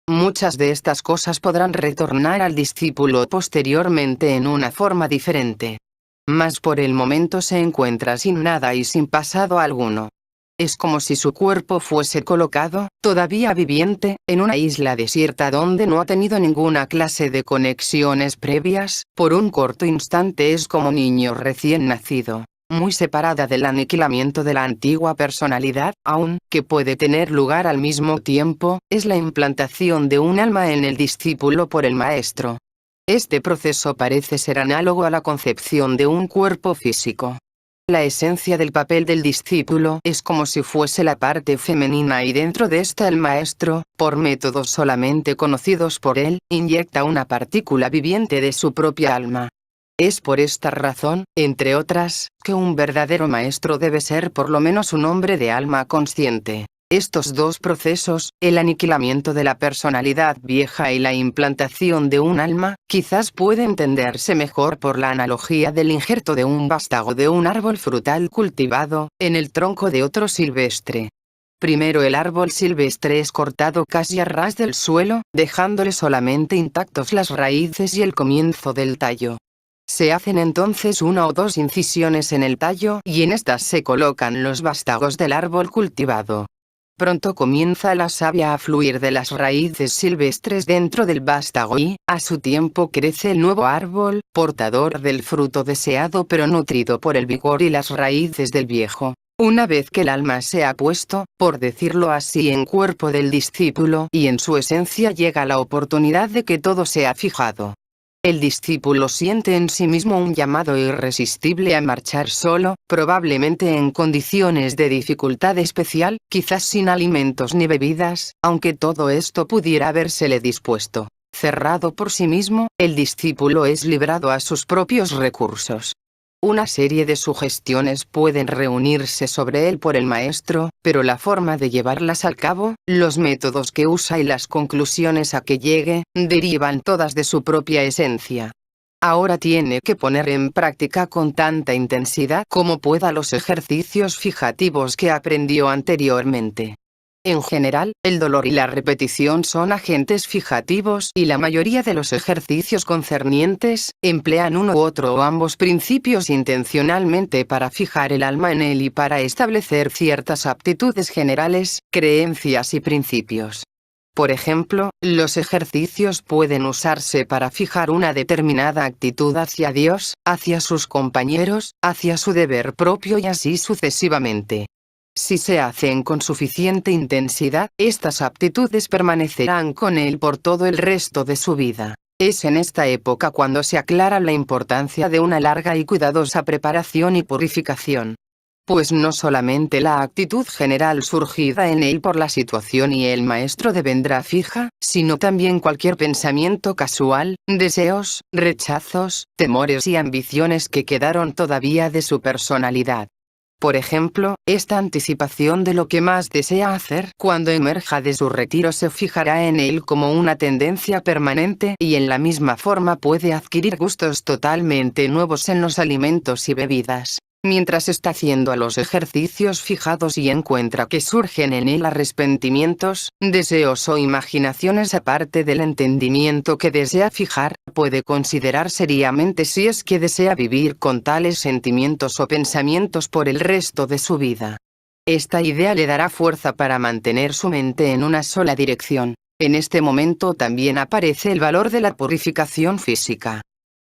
Muchas de estas cosas podrán retornar al discípulo posteriormente en una forma diferente. Mas por el momento se encuentra sin nada y sin pasado alguno. Es como si su cuerpo fuese colocado, todavía viviente, en una isla desierta donde no ha tenido ninguna clase de conexiones previas. Por un corto instante es como niño recién nacido. muy separada del aniquilamiento de la antigua personalidad, aun que puede tener lugar al mismo tiempo, es la implantación de un alma en el discípulo por el maestro. Este proceso parece ser análogo a la concepción de un cuerpo físico. La esencia del papel del discípulo es como si fuese la parte femenina y dentro de esta el maestro, por métodos solamente conocidos por él, inyecta una partícula viviente de su propia alma. Es por esta razón, entre otras, que un verdadero maestro debe ser por lo menos un hombre de alma consciente. Estos dos procesos, el aniquilamiento de la personalidad vieja y la implantación de un alma, quizás puede entenderse mejor por la analogía del injerto de un vástago de un árbol frutal cultivado, en el tronco de otro silvestre. Primero el árbol silvestre es cortado casi a ras del suelo, dejándole solamente intactos las raíces y el comienzo del tallo. Se hacen entonces una o dos incisiones en el tallo y en estas se colocan los vástagos del árbol cultivado. Pronto comienza la savia a fluir de las raíces silvestres dentro del vástago y, a su tiempo crece el nuevo árbol, portador del fruto deseado pero nutrido por el vigor y las raíces del viejo. Una vez que el alma se ha puesto, por decirlo así, en cuerpo del discípulo y en su esencia llega la oportunidad de que todo sea fijado. El discípulo siente en sí mismo un llamado irresistible a marchar solo, probablemente en condiciones de dificultad especial, quizás sin alimentos ni bebidas, aunque todo esto pudiera habérsele dispuesto. Cerrado por sí mismo, el discípulo es librado a sus propios recursos. Una serie de sugestiones pueden reunirse sobre él por el maestro, pero la forma de llevarlas al cabo, los métodos que usa y las conclusiones a que llegue, derivan todas de su propia esencia. Ahora tiene que poner en práctica con tanta intensidad como pueda los ejercicios fijativos que aprendió anteriormente. En general, el dolor y la repetición son agentes fijativos y la mayoría de los ejercicios concernientes, emplean uno u otro o ambos principios intencionalmente para fijar el alma en él y para establecer ciertas aptitudes generales, creencias y principios. Por ejemplo, los ejercicios pueden usarse para fijar una determinada actitud hacia Dios, hacia sus compañeros, hacia su deber propio y así sucesivamente. Si se hacen con suficiente intensidad, estas aptitudes permanecerán con él por todo el resto de su vida. Es en esta época cuando se aclara la importancia de una larga y cuidadosa preparación y purificación. Pues no solamente la actitud general surgida en él por la situación y el maestro devendrá fija, sino también cualquier pensamiento casual, deseos, rechazos, temores y ambiciones que quedaron todavía de su personalidad. Por ejemplo, esta anticipación de lo que más desea hacer cuando emerja de su retiro se fijará en él como una tendencia permanente y en la misma forma puede adquirir gustos totalmente nuevos en los alimentos y bebidas. Mientras está haciendo a los ejercicios fijados y encuentra que surgen en él arrepentimientos, deseos o imaginaciones aparte del entendimiento que desea fijar, puede considerar seriamente si es que desea vivir con tales sentimientos o pensamientos por el resto de su vida. Esta idea le dará fuerza para mantener su mente en una sola dirección. En este momento también aparece el valor de la purificación física.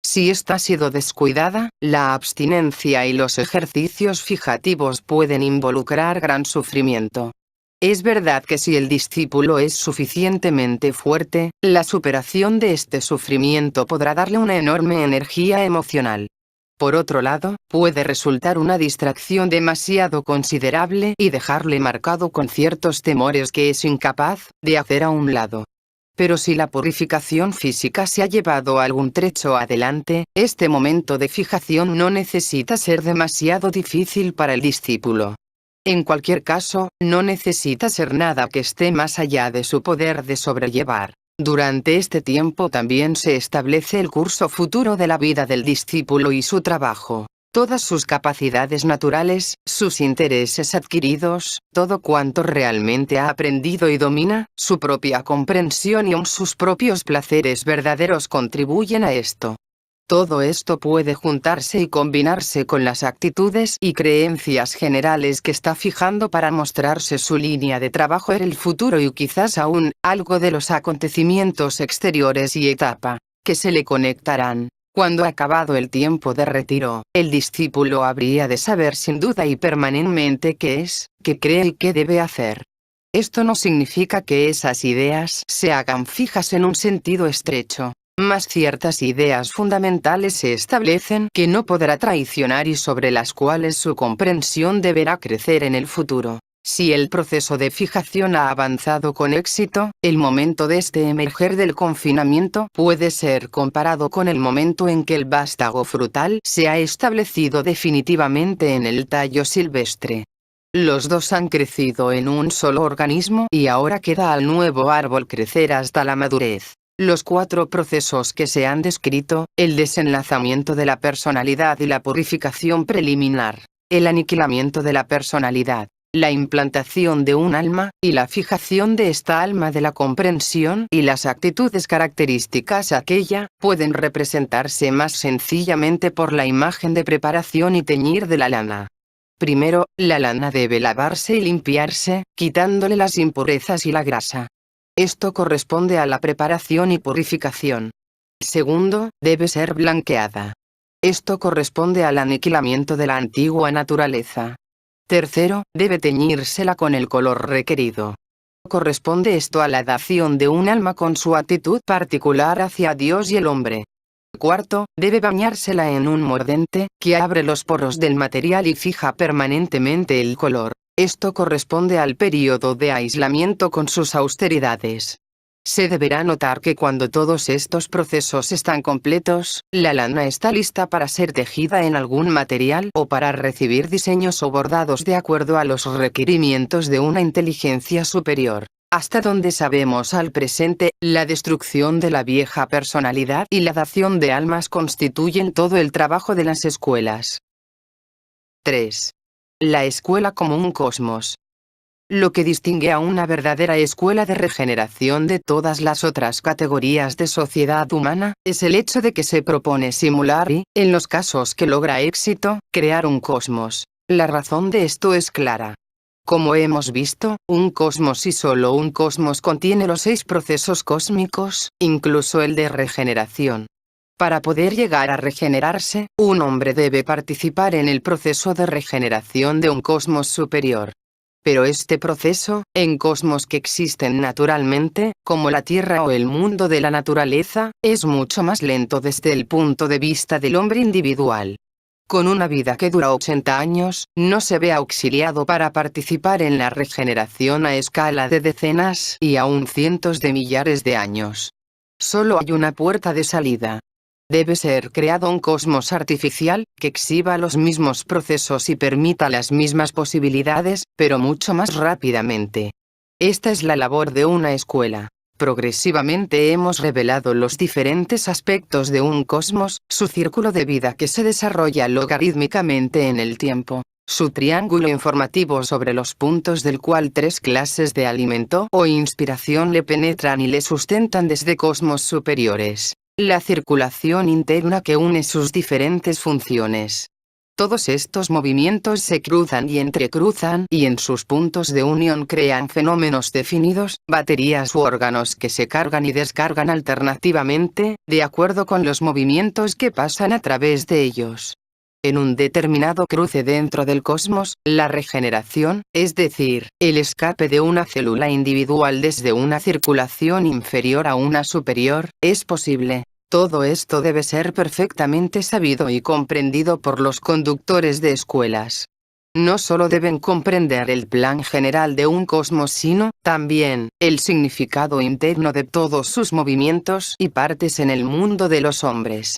Si esta ha sido descuidada, la abstinencia y los ejercicios fijativos pueden involucrar gran sufrimiento. Es verdad que si el discípulo es suficientemente fuerte, la superación de este sufrimiento podrá darle una enorme energía emocional. Por otro lado, puede resultar una distracción demasiado considerable y dejarle marcado con ciertos temores que es incapaz de hacer a un lado. Pero si la purificación física se ha llevado algún trecho adelante, este momento de fijación no necesita ser demasiado difícil para el discípulo. En cualquier caso, no necesita ser nada que esté más allá de su poder de sobrellevar. Durante este tiempo también se establece el curso futuro de la vida del discípulo y su trabajo. Todas sus capacidades naturales, sus intereses adquiridos, todo cuanto realmente ha aprendido y domina, su propia comprensión y aun sus propios placeres verdaderos contribuyen a esto. Todo esto puede juntarse y combinarse con las actitudes y creencias generales que está fijando para mostrarse su línea de trabajo en el futuro y quizás aún, algo de los acontecimientos exteriores y etapa, que se le conectarán. Cuando acabado el tiempo de retiro, el discípulo habría de saber sin duda y permanentemente qué es, qué cree y qué debe hacer. Esto no significa que esas ideas se hagan fijas en un sentido estrecho, mas ciertas ideas fundamentales se establecen que no podrá traicionar y sobre las cuales su comprensión deberá crecer en el futuro. Si el proceso de fijación ha avanzado con éxito, el momento de este emerger del confinamiento puede ser comparado con el momento en que el vástago frutal se ha establecido definitivamente en el tallo silvestre. Los dos han crecido en un solo organismo y ahora queda al nuevo árbol crecer hasta la madurez. Los 4 procesos que se han descrito, el desenlazamiento de la personalidad y la purificación preliminar, el aniquilamiento de la personalidad, la implantación de un alma, y la fijación de esta alma de la comprensión y las actitudes características aquella, pueden representarse más sencillamente por la imagen de preparación y teñir de la lana. Primero, la lana debe lavarse y limpiarse, quitándole las impurezas y la grasa. Esto corresponde a la preparación y purificación. Segundo, debe ser blanqueada. Esto corresponde al aniquilamiento de la antigua naturaleza. Tercero, debe teñírsela con el color requerido. Corresponde esto a la dación de un alma con su actitud particular hacia Dios y el hombre. Cuarto, debe bañársela en un mordente, que abre los poros del material y fija permanentemente el color. Esto corresponde al período de aislamiento con sus austeridades. Se deberá notar que cuando todos estos procesos están completos, la lana está lista para ser tejida en algún material o para recibir diseños o bordados de acuerdo a los requerimientos de una inteligencia superior. Hasta donde sabemos al presente, la destrucción de la vieja personalidad y la dación de almas constituyen todo el trabajo de las escuelas. 3. La escuela como un cosmos. Lo que distingue a una verdadera escuela de regeneración de todas las otras categorías de sociedad humana, es el hecho de que se propone simular y, en los casos que logra éxito, crear un cosmos. La razón de esto es clara. Como hemos visto, un cosmos y solo un cosmos contiene los 6 procesos cósmicos, incluso el de regeneración. Para poder llegar a regenerarse, un hombre debe participar en el proceso de regeneración de un cosmos superior. Pero este proceso, en cosmos que existen naturalmente, como la Tierra o el mundo de la naturaleza, es mucho más lento desde el punto de vista del hombre individual. Con una vida que dura 80 años, no se ve auxiliado para participar en la regeneración a escala de decenas y aún cientos de millares de años. Solo hay una puerta de salida. Debe ser creado un cosmos artificial, que exhiba los mismos procesos y permita las mismas posibilidades, pero mucho más rápidamente. Esta es la labor de una escuela. Progresivamente hemos revelado los diferentes aspectos de un cosmos, su círculo de vida que se desarrolla logarítmicamente en el tiempo, su triángulo informativo sobre los puntos del cual 3 clases de alimento o inspiración le penetran y le sustentan desde cosmos superiores, la circulación interna que une sus diferentes funciones. Todos estos movimientos se cruzan y entrecruzan y en sus puntos de unión crean fenómenos definidos, baterías u órganos que se cargan y descargan alternativamente, de acuerdo con los movimientos que pasan a través de ellos. En un determinado cruce dentro del cosmos, la regeneración, es decir, el escape de una célula individual desde una circulación inferior a una superior, es posible. Todo esto debe ser perfectamente sabido y comprendido por los conductores de escuelas. No solo deben comprender el plan general de un cosmos sino, también, el significado interno de todos sus movimientos y partes en el mundo de los hombres.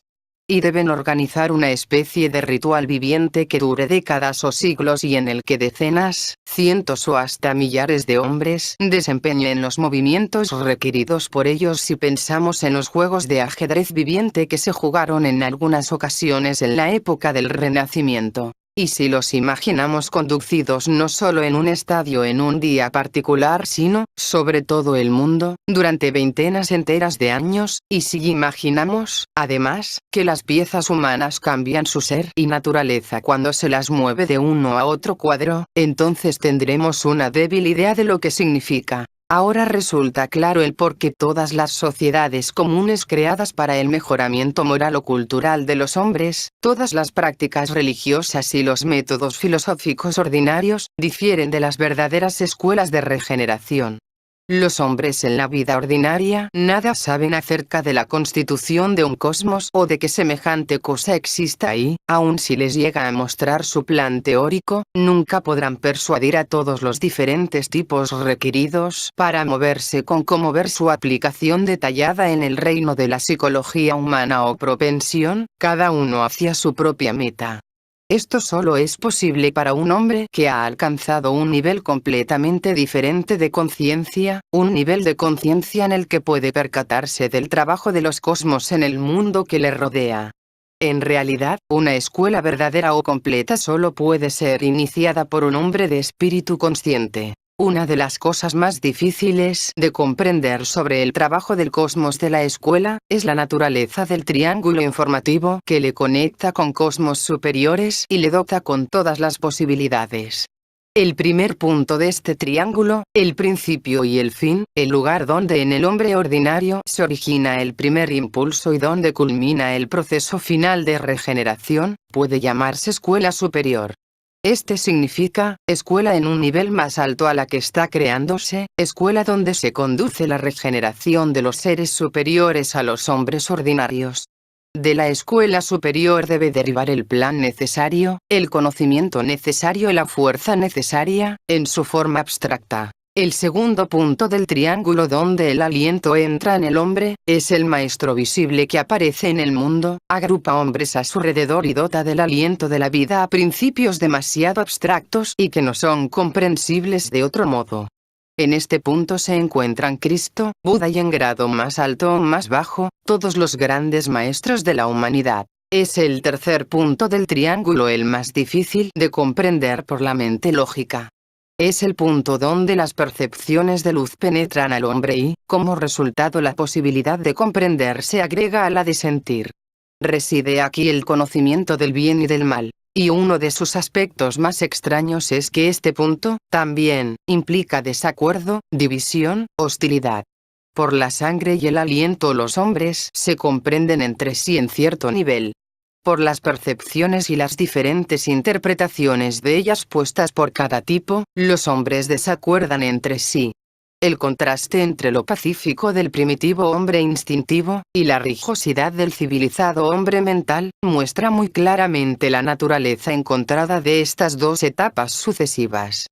Y deben organizar una especie de ritual viviente que dure décadas o siglos y en el que decenas, cientos o hasta millares de hombres desempeñen los movimientos requeridos por ellos si pensamos en los juegos de ajedrez viviente que se jugaron en algunas ocasiones en la época del Renacimiento. Y si los imaginamos conducidos no solo en un estadio en un día particular sino, sobre todo el mundo, durante veintenas enteras de años, y si imaginamos, además, que las piezas humanas cambian su ser y naturaleza cuando se las mueve de uno a otro cuadro, entonces tendremos una débil idea de lo que significa. Ahora resulta claro el por qué todas las sociedades comunes creadas para el mejoramiento moral o cultural de los hombres, todas las prácticas religiosas y los métodos filosóficos ordinarios, difieren de las verdaderas escuelas de regeneración. Los hombres en la vida ordinaria nada saben acerca de la constitución de un cosmos o de que semejante cosa exista y, aun si les llega a mostrar su plan teórico, nunca podrán persuadir a todos los diferentes tipos requeridos para moverse con cómo ver su aplicación detallada en el reino de la psicología humana o propensión, cada uno hacia su propia meta. Esto solo es posible para un hombre que ha alcanzado un nivel completamente diferente de conciencia, un nivel de conciencia en el que puede percatarse del trabajo de los cosmos en el mundo que le rodea. En realidad, una escuela verdadera o completa solo puede ser iniciada por un hombre de espíritu consciente. Una de las cosas más difíciles de comprender sobre el trabajo del cosmos de la escuela, es la naturaleza del triángulo informativo que le conecta con cosmos superiores y le dota con todas las posibilidades. El primer punto de este triángulo, el principio y el fin, el lugar donde en el hombre ordinario se origina el primer impulso y donde culmina el proceso final de regeneración, puede llamarse escuela superior. Este significa, escuela en un nivel más alto a la que está creándose, escuela donde se conduce la regeneración de los seres superiores a los hombres ordinarios. De la escuela superior debe derivar el plan necesario, el conocimiento necesario y la fuerza necesaria, en su forma abstracta. El segundo punto del triángulo donde el aliento entra en el hombre, es el maestro visible que aparece en el mundo, agrupa hombres a su alrededor y dota del aliento de la vida a principios demasiado abstractos y que no son comprensibles de otro modo. En este punto se encuentran Cristo, Buda y en grado más alto o más bajo, todos los grandes maestros de la humanidad. Es el tercer punto del triángulo el más difícil de comprender por la mente lógica. Es el punto donde las percepciones de luz penetran al hombre y, como resultado, la posibilidad de comprender se agrega a la de sentir. Reside aquí el conocimiento del bien y del mal, y uno de sus aspectos más extraños es que este punto, también, implica desacuerdo, división, hostilidad. Por la sangre y el aliento los hombres se comprenden entre sí en cierto nivel. Por las percepciones y las diferentes interpretaciones de ellas puestas por cada tipo, los hombres desacuerdan entre sí. El contraste entre lo pacífico del primitivo hombre instintivo, y la rigurosidad del civilizado hombre mental, muestra muy claramente la naturaleza encontrada de estas dos etapas sucesivas.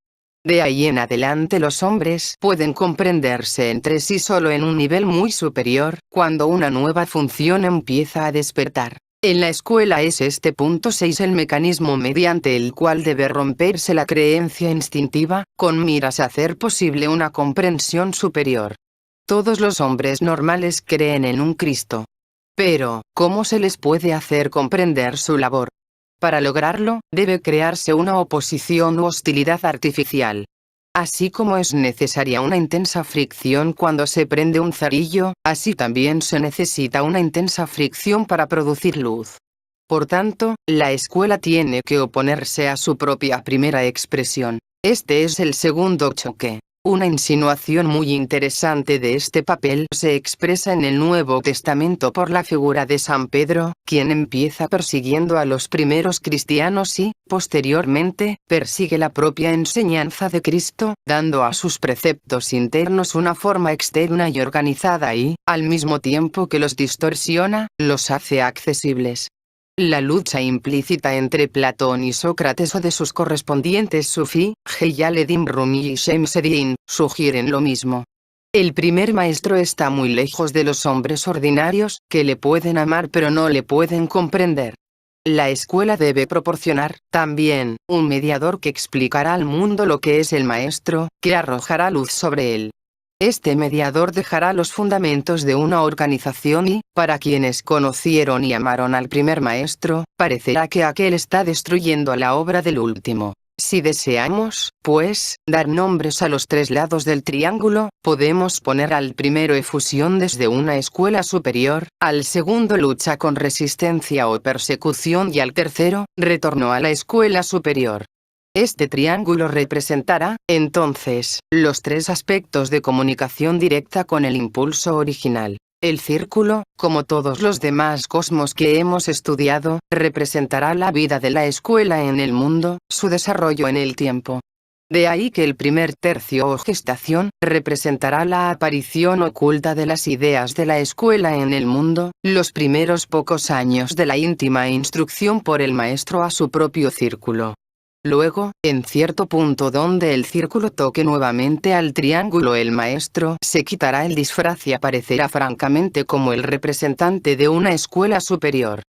De ahí en adelante los hombres pueden comprenderse entre sí solo en un nivel muy superior, cuando una nueva función empieza a despertar. En la escuela es este punto 6 el mecanismo mediante el cual debe romperse la creencia instintiva, con miras a hacer posible una comprensión superior. Todos los hombres normales creen en un Cristo. Pero, ¿cómo se les puede hacer comprender su labor? Para lograrlo, debe crearse una oposición u hostilidad artificial. Así como es necesaria una intensa fricción cuando se prende un cerillo, así también se necesita una intensa fricción para producir luz. Por tanto, la escuela tiene que oponerse a su propia primera expresión. Este es el segundo choque. Una insinuación muy interesante de este papel se expresa en el Nuevo Testamento por la figura de San Pedro, quien empieza persiguiendo a los primeros cristianos y, posteriormente, persigue la propia enseñanza de Cristo, dando a sus preceptos internos una forma externa y organizada y, al mismo tiempo que los distorsiona, los hace accesibles. La lucha implícita entre Platón y Sócrates o de sus correspondientes sufí, Jeyaleddin Rumi y Shamseddin, sugieren lo mismo. El primer maestro está muy lejos de los hombres ordinarios, que le pueden amar pero no le pueden comprender. La escuela debe proporcionar, también, un mediador que explicará al mundo lo que es el maestro, que arrojará luz sobre él. Este mediador dejará los fundamentos de una organización y, para quienes conocieron y amaron al primer maestro, parecerá que aquel está destruyendo la obra del último. Si deseamos, pues, dar nombres a los tres lados del triángulo, podemos poner al primero efusión desde una escuela superior, al segundo lucha con resistencia o persecución y al tercero, retorno a la escuela superior. Este triángulo representará, entonces, los tres aspectos de comunicación directa con el impulso original. El círculo, como todos los demás cosmos que hemos estudiado, representará la vida de la escuela en el mundo, su desarrollo en el tiempo. De ahí que el primer tercio o gestación, representará la aparición oculta de las ideas de la escuela en el mundo, los primeros pocos años de la íntima instrucción por el maestro a su propio círculo. Luego, en cierto punto donde el círculo toque nuevamente al triángulo, el maestro se quitará el disfraz y aparecerá francamente como el representante de una escuela superior.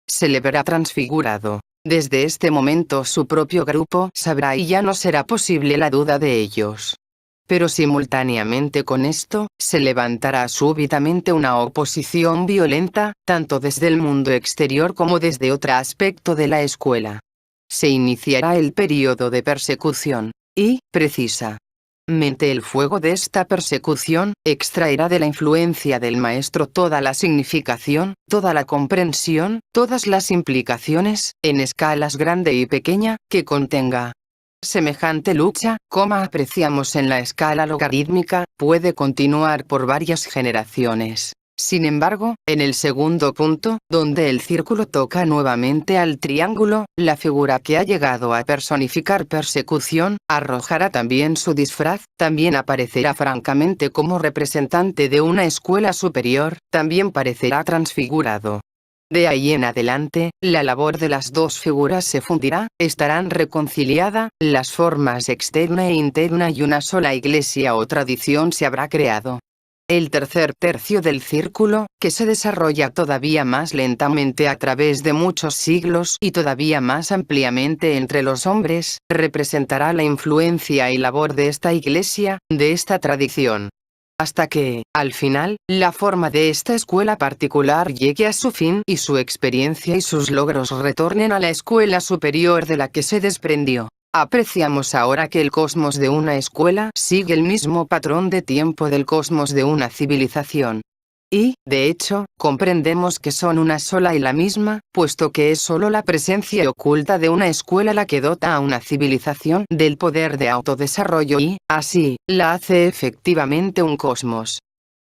Se le verá transfigurado. Desde este momento su propio grupo sabrá y ya no será posible la duda de ellos. Pero simultáneamente con esto, se levantará súbitamente una oposición violenta, tanto desde el mundo exterior como desde otro aspecto de la escuela. Se iniciará el período de persecución, y, precisamente el fuego de esta persecución, extraerá de la influencia del maestro toda la significación, toda la comprensión, todas las implicaciones, en escalas grande y pequeña, que contenga. Semejante lucha, como apreciamos en la escala logarítmica, puede continuar por varias generaciones. Sin embargo, en el segundo punto, donde el círculo toca nuevamente al triángulo, la figura que ha llegado a personificar persecución, arrojará también su disfraz, también aparecerá francamente como representante de una escuela superior, también parecerá transfigurado. De ahí en adelante, la labor de las dos figuras se fundirá, estarán reconciliadas, las formas externa e interna y una sola iglesia o tradición se habrá creado. El tercer tercio del círculo, que se desarrolla todavía más lentamente a través de muchos siglos y todavía más ampliamente entre los hombres, representará la influencia y labor de esta iglesia, de esta tradición. Hasta que, al final, la forma de esta escuela particular llegue a su fin y su experiencia y sus logros retornen a la escuela superior de la que se desprendió. Apreciamos ahora que el cosmos de una escuela sigue el mismo patrón de tiempo del cosmos de una civilización. Y, de hecho, comprendemos que son una sola y la misma, puesto que es solo la presencia oculta de una escuela la que dota a una civilización del poder de autodesarrollo y, así, la hace efectivamente un cosmos.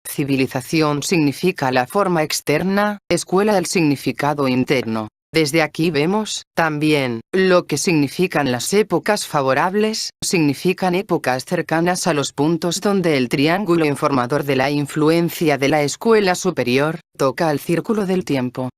Civilización significa la forma externa, escuela el significado interno. Desde aquí vemos, también, lo que significan las épocas favorables, significan épocas cercanas a los puntos donde el triángulo informador de la influencia de la escuela superior, toca al círculo del tiempo.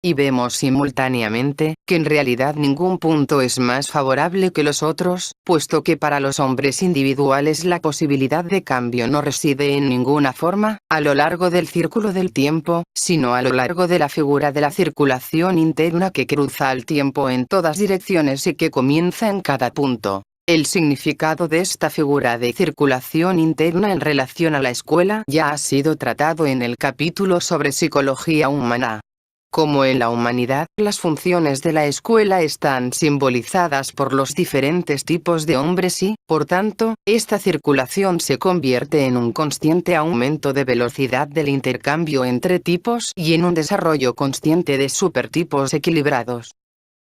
Y vemos simultáneamente, que en realidad ningún punto es más favorable que los otros, puesto que para los hombres individuales la posibilidad de cambio no reside en ninguna forma, a lo largo del círculo del tiempo, sino a lo largo de la figura de la circulación interna que cruza el tiempo en todas direcciones y que comienza en cada punto. El significado de esta figura de circulación interna en relación a la escuela ya ha sido tratado en el capítulo sobre psicología humana. Como en la humanidad, las funciones de la escuela están simbolizadas por los diferentes tipos de hombres y, por tanto, esta circulación se convierte en un consciente aumento de velocidad del intercambio entre tipos y en un desarrollo consciente de supertipos equilibrados.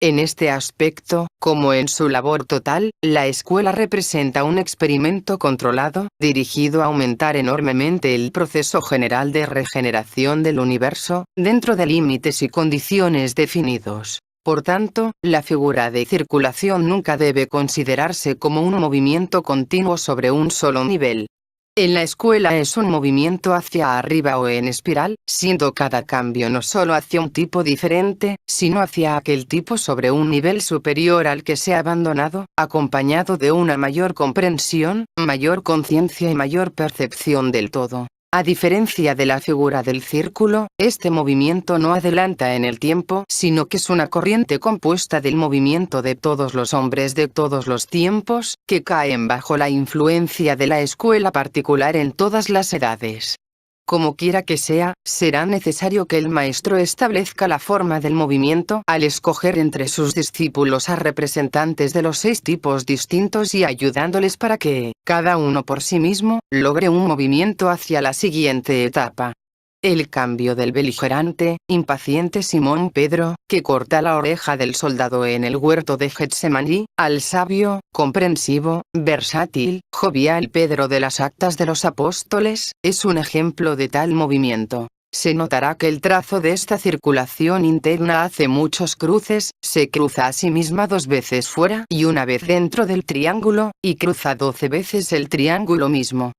En este aspecto, como en su labor total, la escuela representa un experimento controlado, dirigido a aumentar enormemente el proceso general de regeneración del universo, dentro de límites y condiciones definidos. Por tanto, la figura de circulación nunca debe considerarse como un movimiento continuo sobre un solo nivel. En la escuela es un movimiento hacia arriba o en espiral, siendo cada cambio no solo hacia un tipo diferente, sino hacia aquel tipo sobre un nivel superior al que se ha abandonado, acompañado de una mayor comprensión, mayor conciencia y mayor percepción del todo. A diferencia de la figura del círculo, este movimiento no adelanta en el tiempo, sino que es una corriente compuesta del movimiento de todos los hombres de todos los tiempos, que caen bajo la influencia de la escuela particular en todas las edades. Como quiera que sea, será necesario que el maestro establezca la forma del movimiento al escoger entre sus discípulos a representantes de los 6 tipos distintos y ayudándoles para que, cada uno por sí mismo, logre un movimiento hacia la siguiente etapa. El cambio del beligerante, impaciente Simón Pedro, que corta la oreja del soldado en el huerto de Getsemaní, al sabio, comprensivo, versátil, jovial Pedro de las Actas de los Apóstoles, es un ejemplo de tal movimiento. Se notará que el trazo de esta circulación interna hace muchos cruces, se cruza a sí misma 2 veces fuera y una vez dentro del triángulo, y cruza 12 veces el triángulo mismo.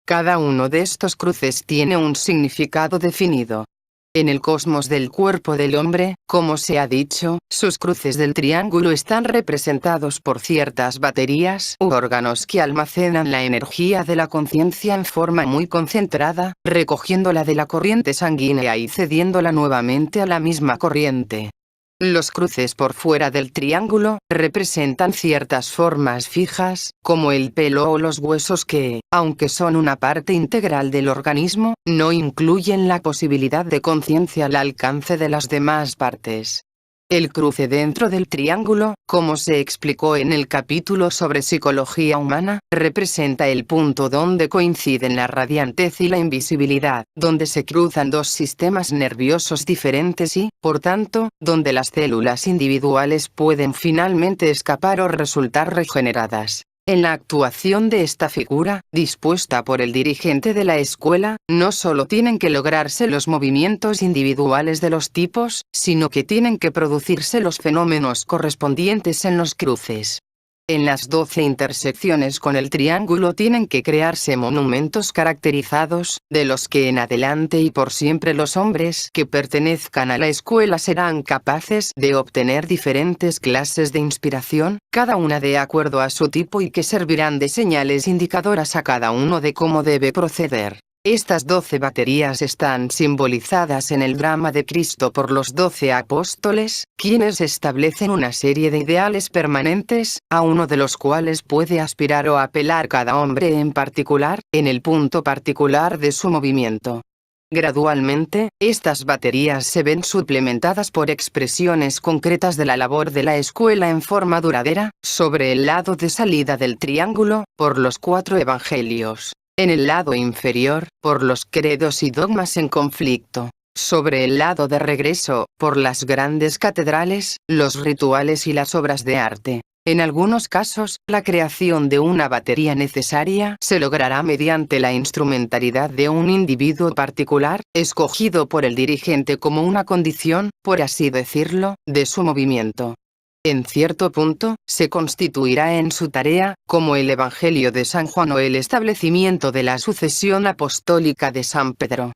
Cada uno de estos cruces tiene un significado definido. En el cosmos del cuerpo del hombre, como se ha dicho, sus cruces del triángulo están representados por ciertas baterías u órganos que almacenan la energía de la conciencia en forma muy concentrada, recogiéndola de la corriente sanguínea y cediéndola nuevamente a la misma corriente. Los cruces por fuera del triángulo representan ciertas formas fijas, como el pelo o los huesos que, aunque son una parte integral del organismo, no incluyen la posibilidad de conciencia al alcance de las demás partes. El cruce dentro del triángulo, como se explicó en el capítulo sobre psicología humana, representa el punto donde coinciden la radiantez y la invisibilidad, donde se cruzan 2 sistemas nerviosos diferentes y, por tanto, donde las células individuales pueden finalmente escapar o resultar regeneradas. En la actuación de esta figura, dispuesta por el dirigente de la escuela, no solo tienen que lograrse los movimientos individuales de los tipos, sino que tienen que producirse los fenómenos correspondientes en los cruces. En las 12 intersecciones con el triángulo tienen que crearse monumentos caracterizados, de los que en adelante y por siempre los hombres que pertenezcan a la escuela serán capaces de obtener diferentes clases de inspiración, cada una de acuerdo a su tipo y que servirán de señales indicadoras a cada uno de cómo debe proceder. Estas 12 baterías están simbolizadas en el drama de Cristo por los 12 apóstoles, quienes establecen una serie de ideales permanentes, a uno de los cuales puede aspirar o apelar cada hombre en particular, en el punto particular de su movimiento. Gradualmente, estas baterías se ven suplementadas por expresiones concretas de la labor de la escuela en forma duradera, sobre el lado de salida del triángulo, por los 4 evangelios. En el lado inferior, por los credos y dogmas en conflicto. Sobre el lado de regreso, por las grandes catedrales, los rituales y las obras de arte. En algunos casos, la creación de una batería necesaria se logrará mediante la instrumentalidad de un individuo particular, escogido por el dirigente como una condición, por así decirlo, de su movimiento. En cierto punto, se constituirá en su tarea, como el Evangelio de San Juan o el establecimiento de la sucesión apostólica de San Pedro.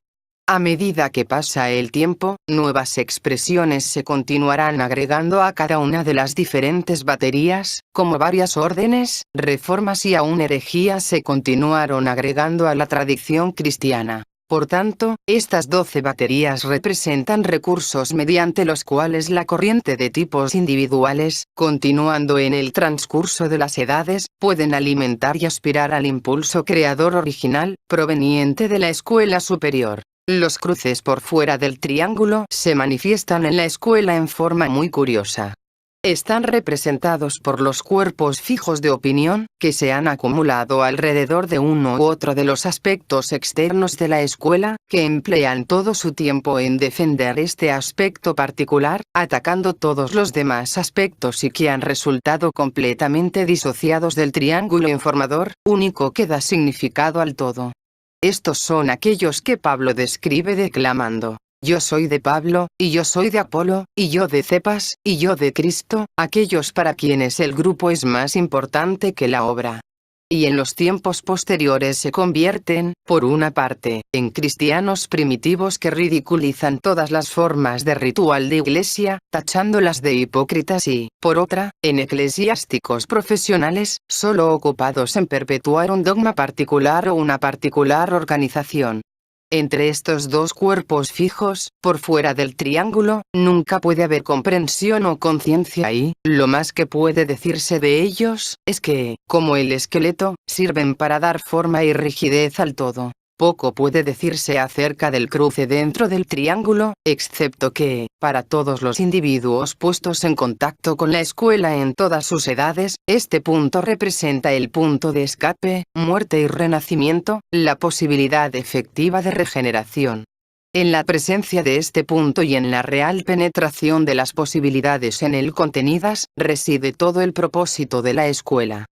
A medida que pasa el tiempo, nuevas expresiones se continuarán agregando a cada una de las diferentes baterías, como varias órdenes, reformas y aún herejías se continuaron agregando a la tradición cristiana. Por tanto, estas 12 baterías representan recursos mediante los cuales la corriente de tipos individuales, continuando en el transcurso de las edades, pueden alimentar y aspirar al impulso creador original, proveniente de la escuela superior. Los cruces por fuera del triángulo se manifiestan en la escuela en forma muy curiosa. Están representados por los cuerpos fijos de opinión, que se han acumulado alrededor de uno u otro de los aspectos externos de la escuela, que emplean todo su tiempo en defender este aspecto particular, atacando todos los demás aspectos y que han resultado completamente disociados del triángulo informador, único que da significado al todo. Estos son aquellos que Pablo describe declamando: yo soy de Pablo, y yo soy de Apolo, y yo de Cefas, y yo de Cristo, aquellos para quienes el grupo es más importante que la obra. Y en los tiempos posteriores se convierten, por una parte, en cristianos primitivos que ridiculizan todas las formas de ritual de iglesia, tachándolas de hipócritas y, por otra, en eclesiásticos profesionales, solo ocupados en perpetuar un dogma particular o una particular organización. Entre estos 2 cuerpos fijos, por fuera del triángulo, nunca puede haber comprensión o conciencia y, lo más que puede decirse de ellos, es que, como el esqueleto, sirven para dar forma y rigidez al todo. Poco puede decirse acerca del cruce dentro del triángulo, excepto que, para todos los individuos puestos en contacto con la escuela en todas sus edades, este punto representa el punto de escape, muerte y renacimiento, la posibilidad efectiva de regeneración. En la presencia de este punto y en la real penetración de las posibilidades en él contenidas, reside todo el propósito de la escuela.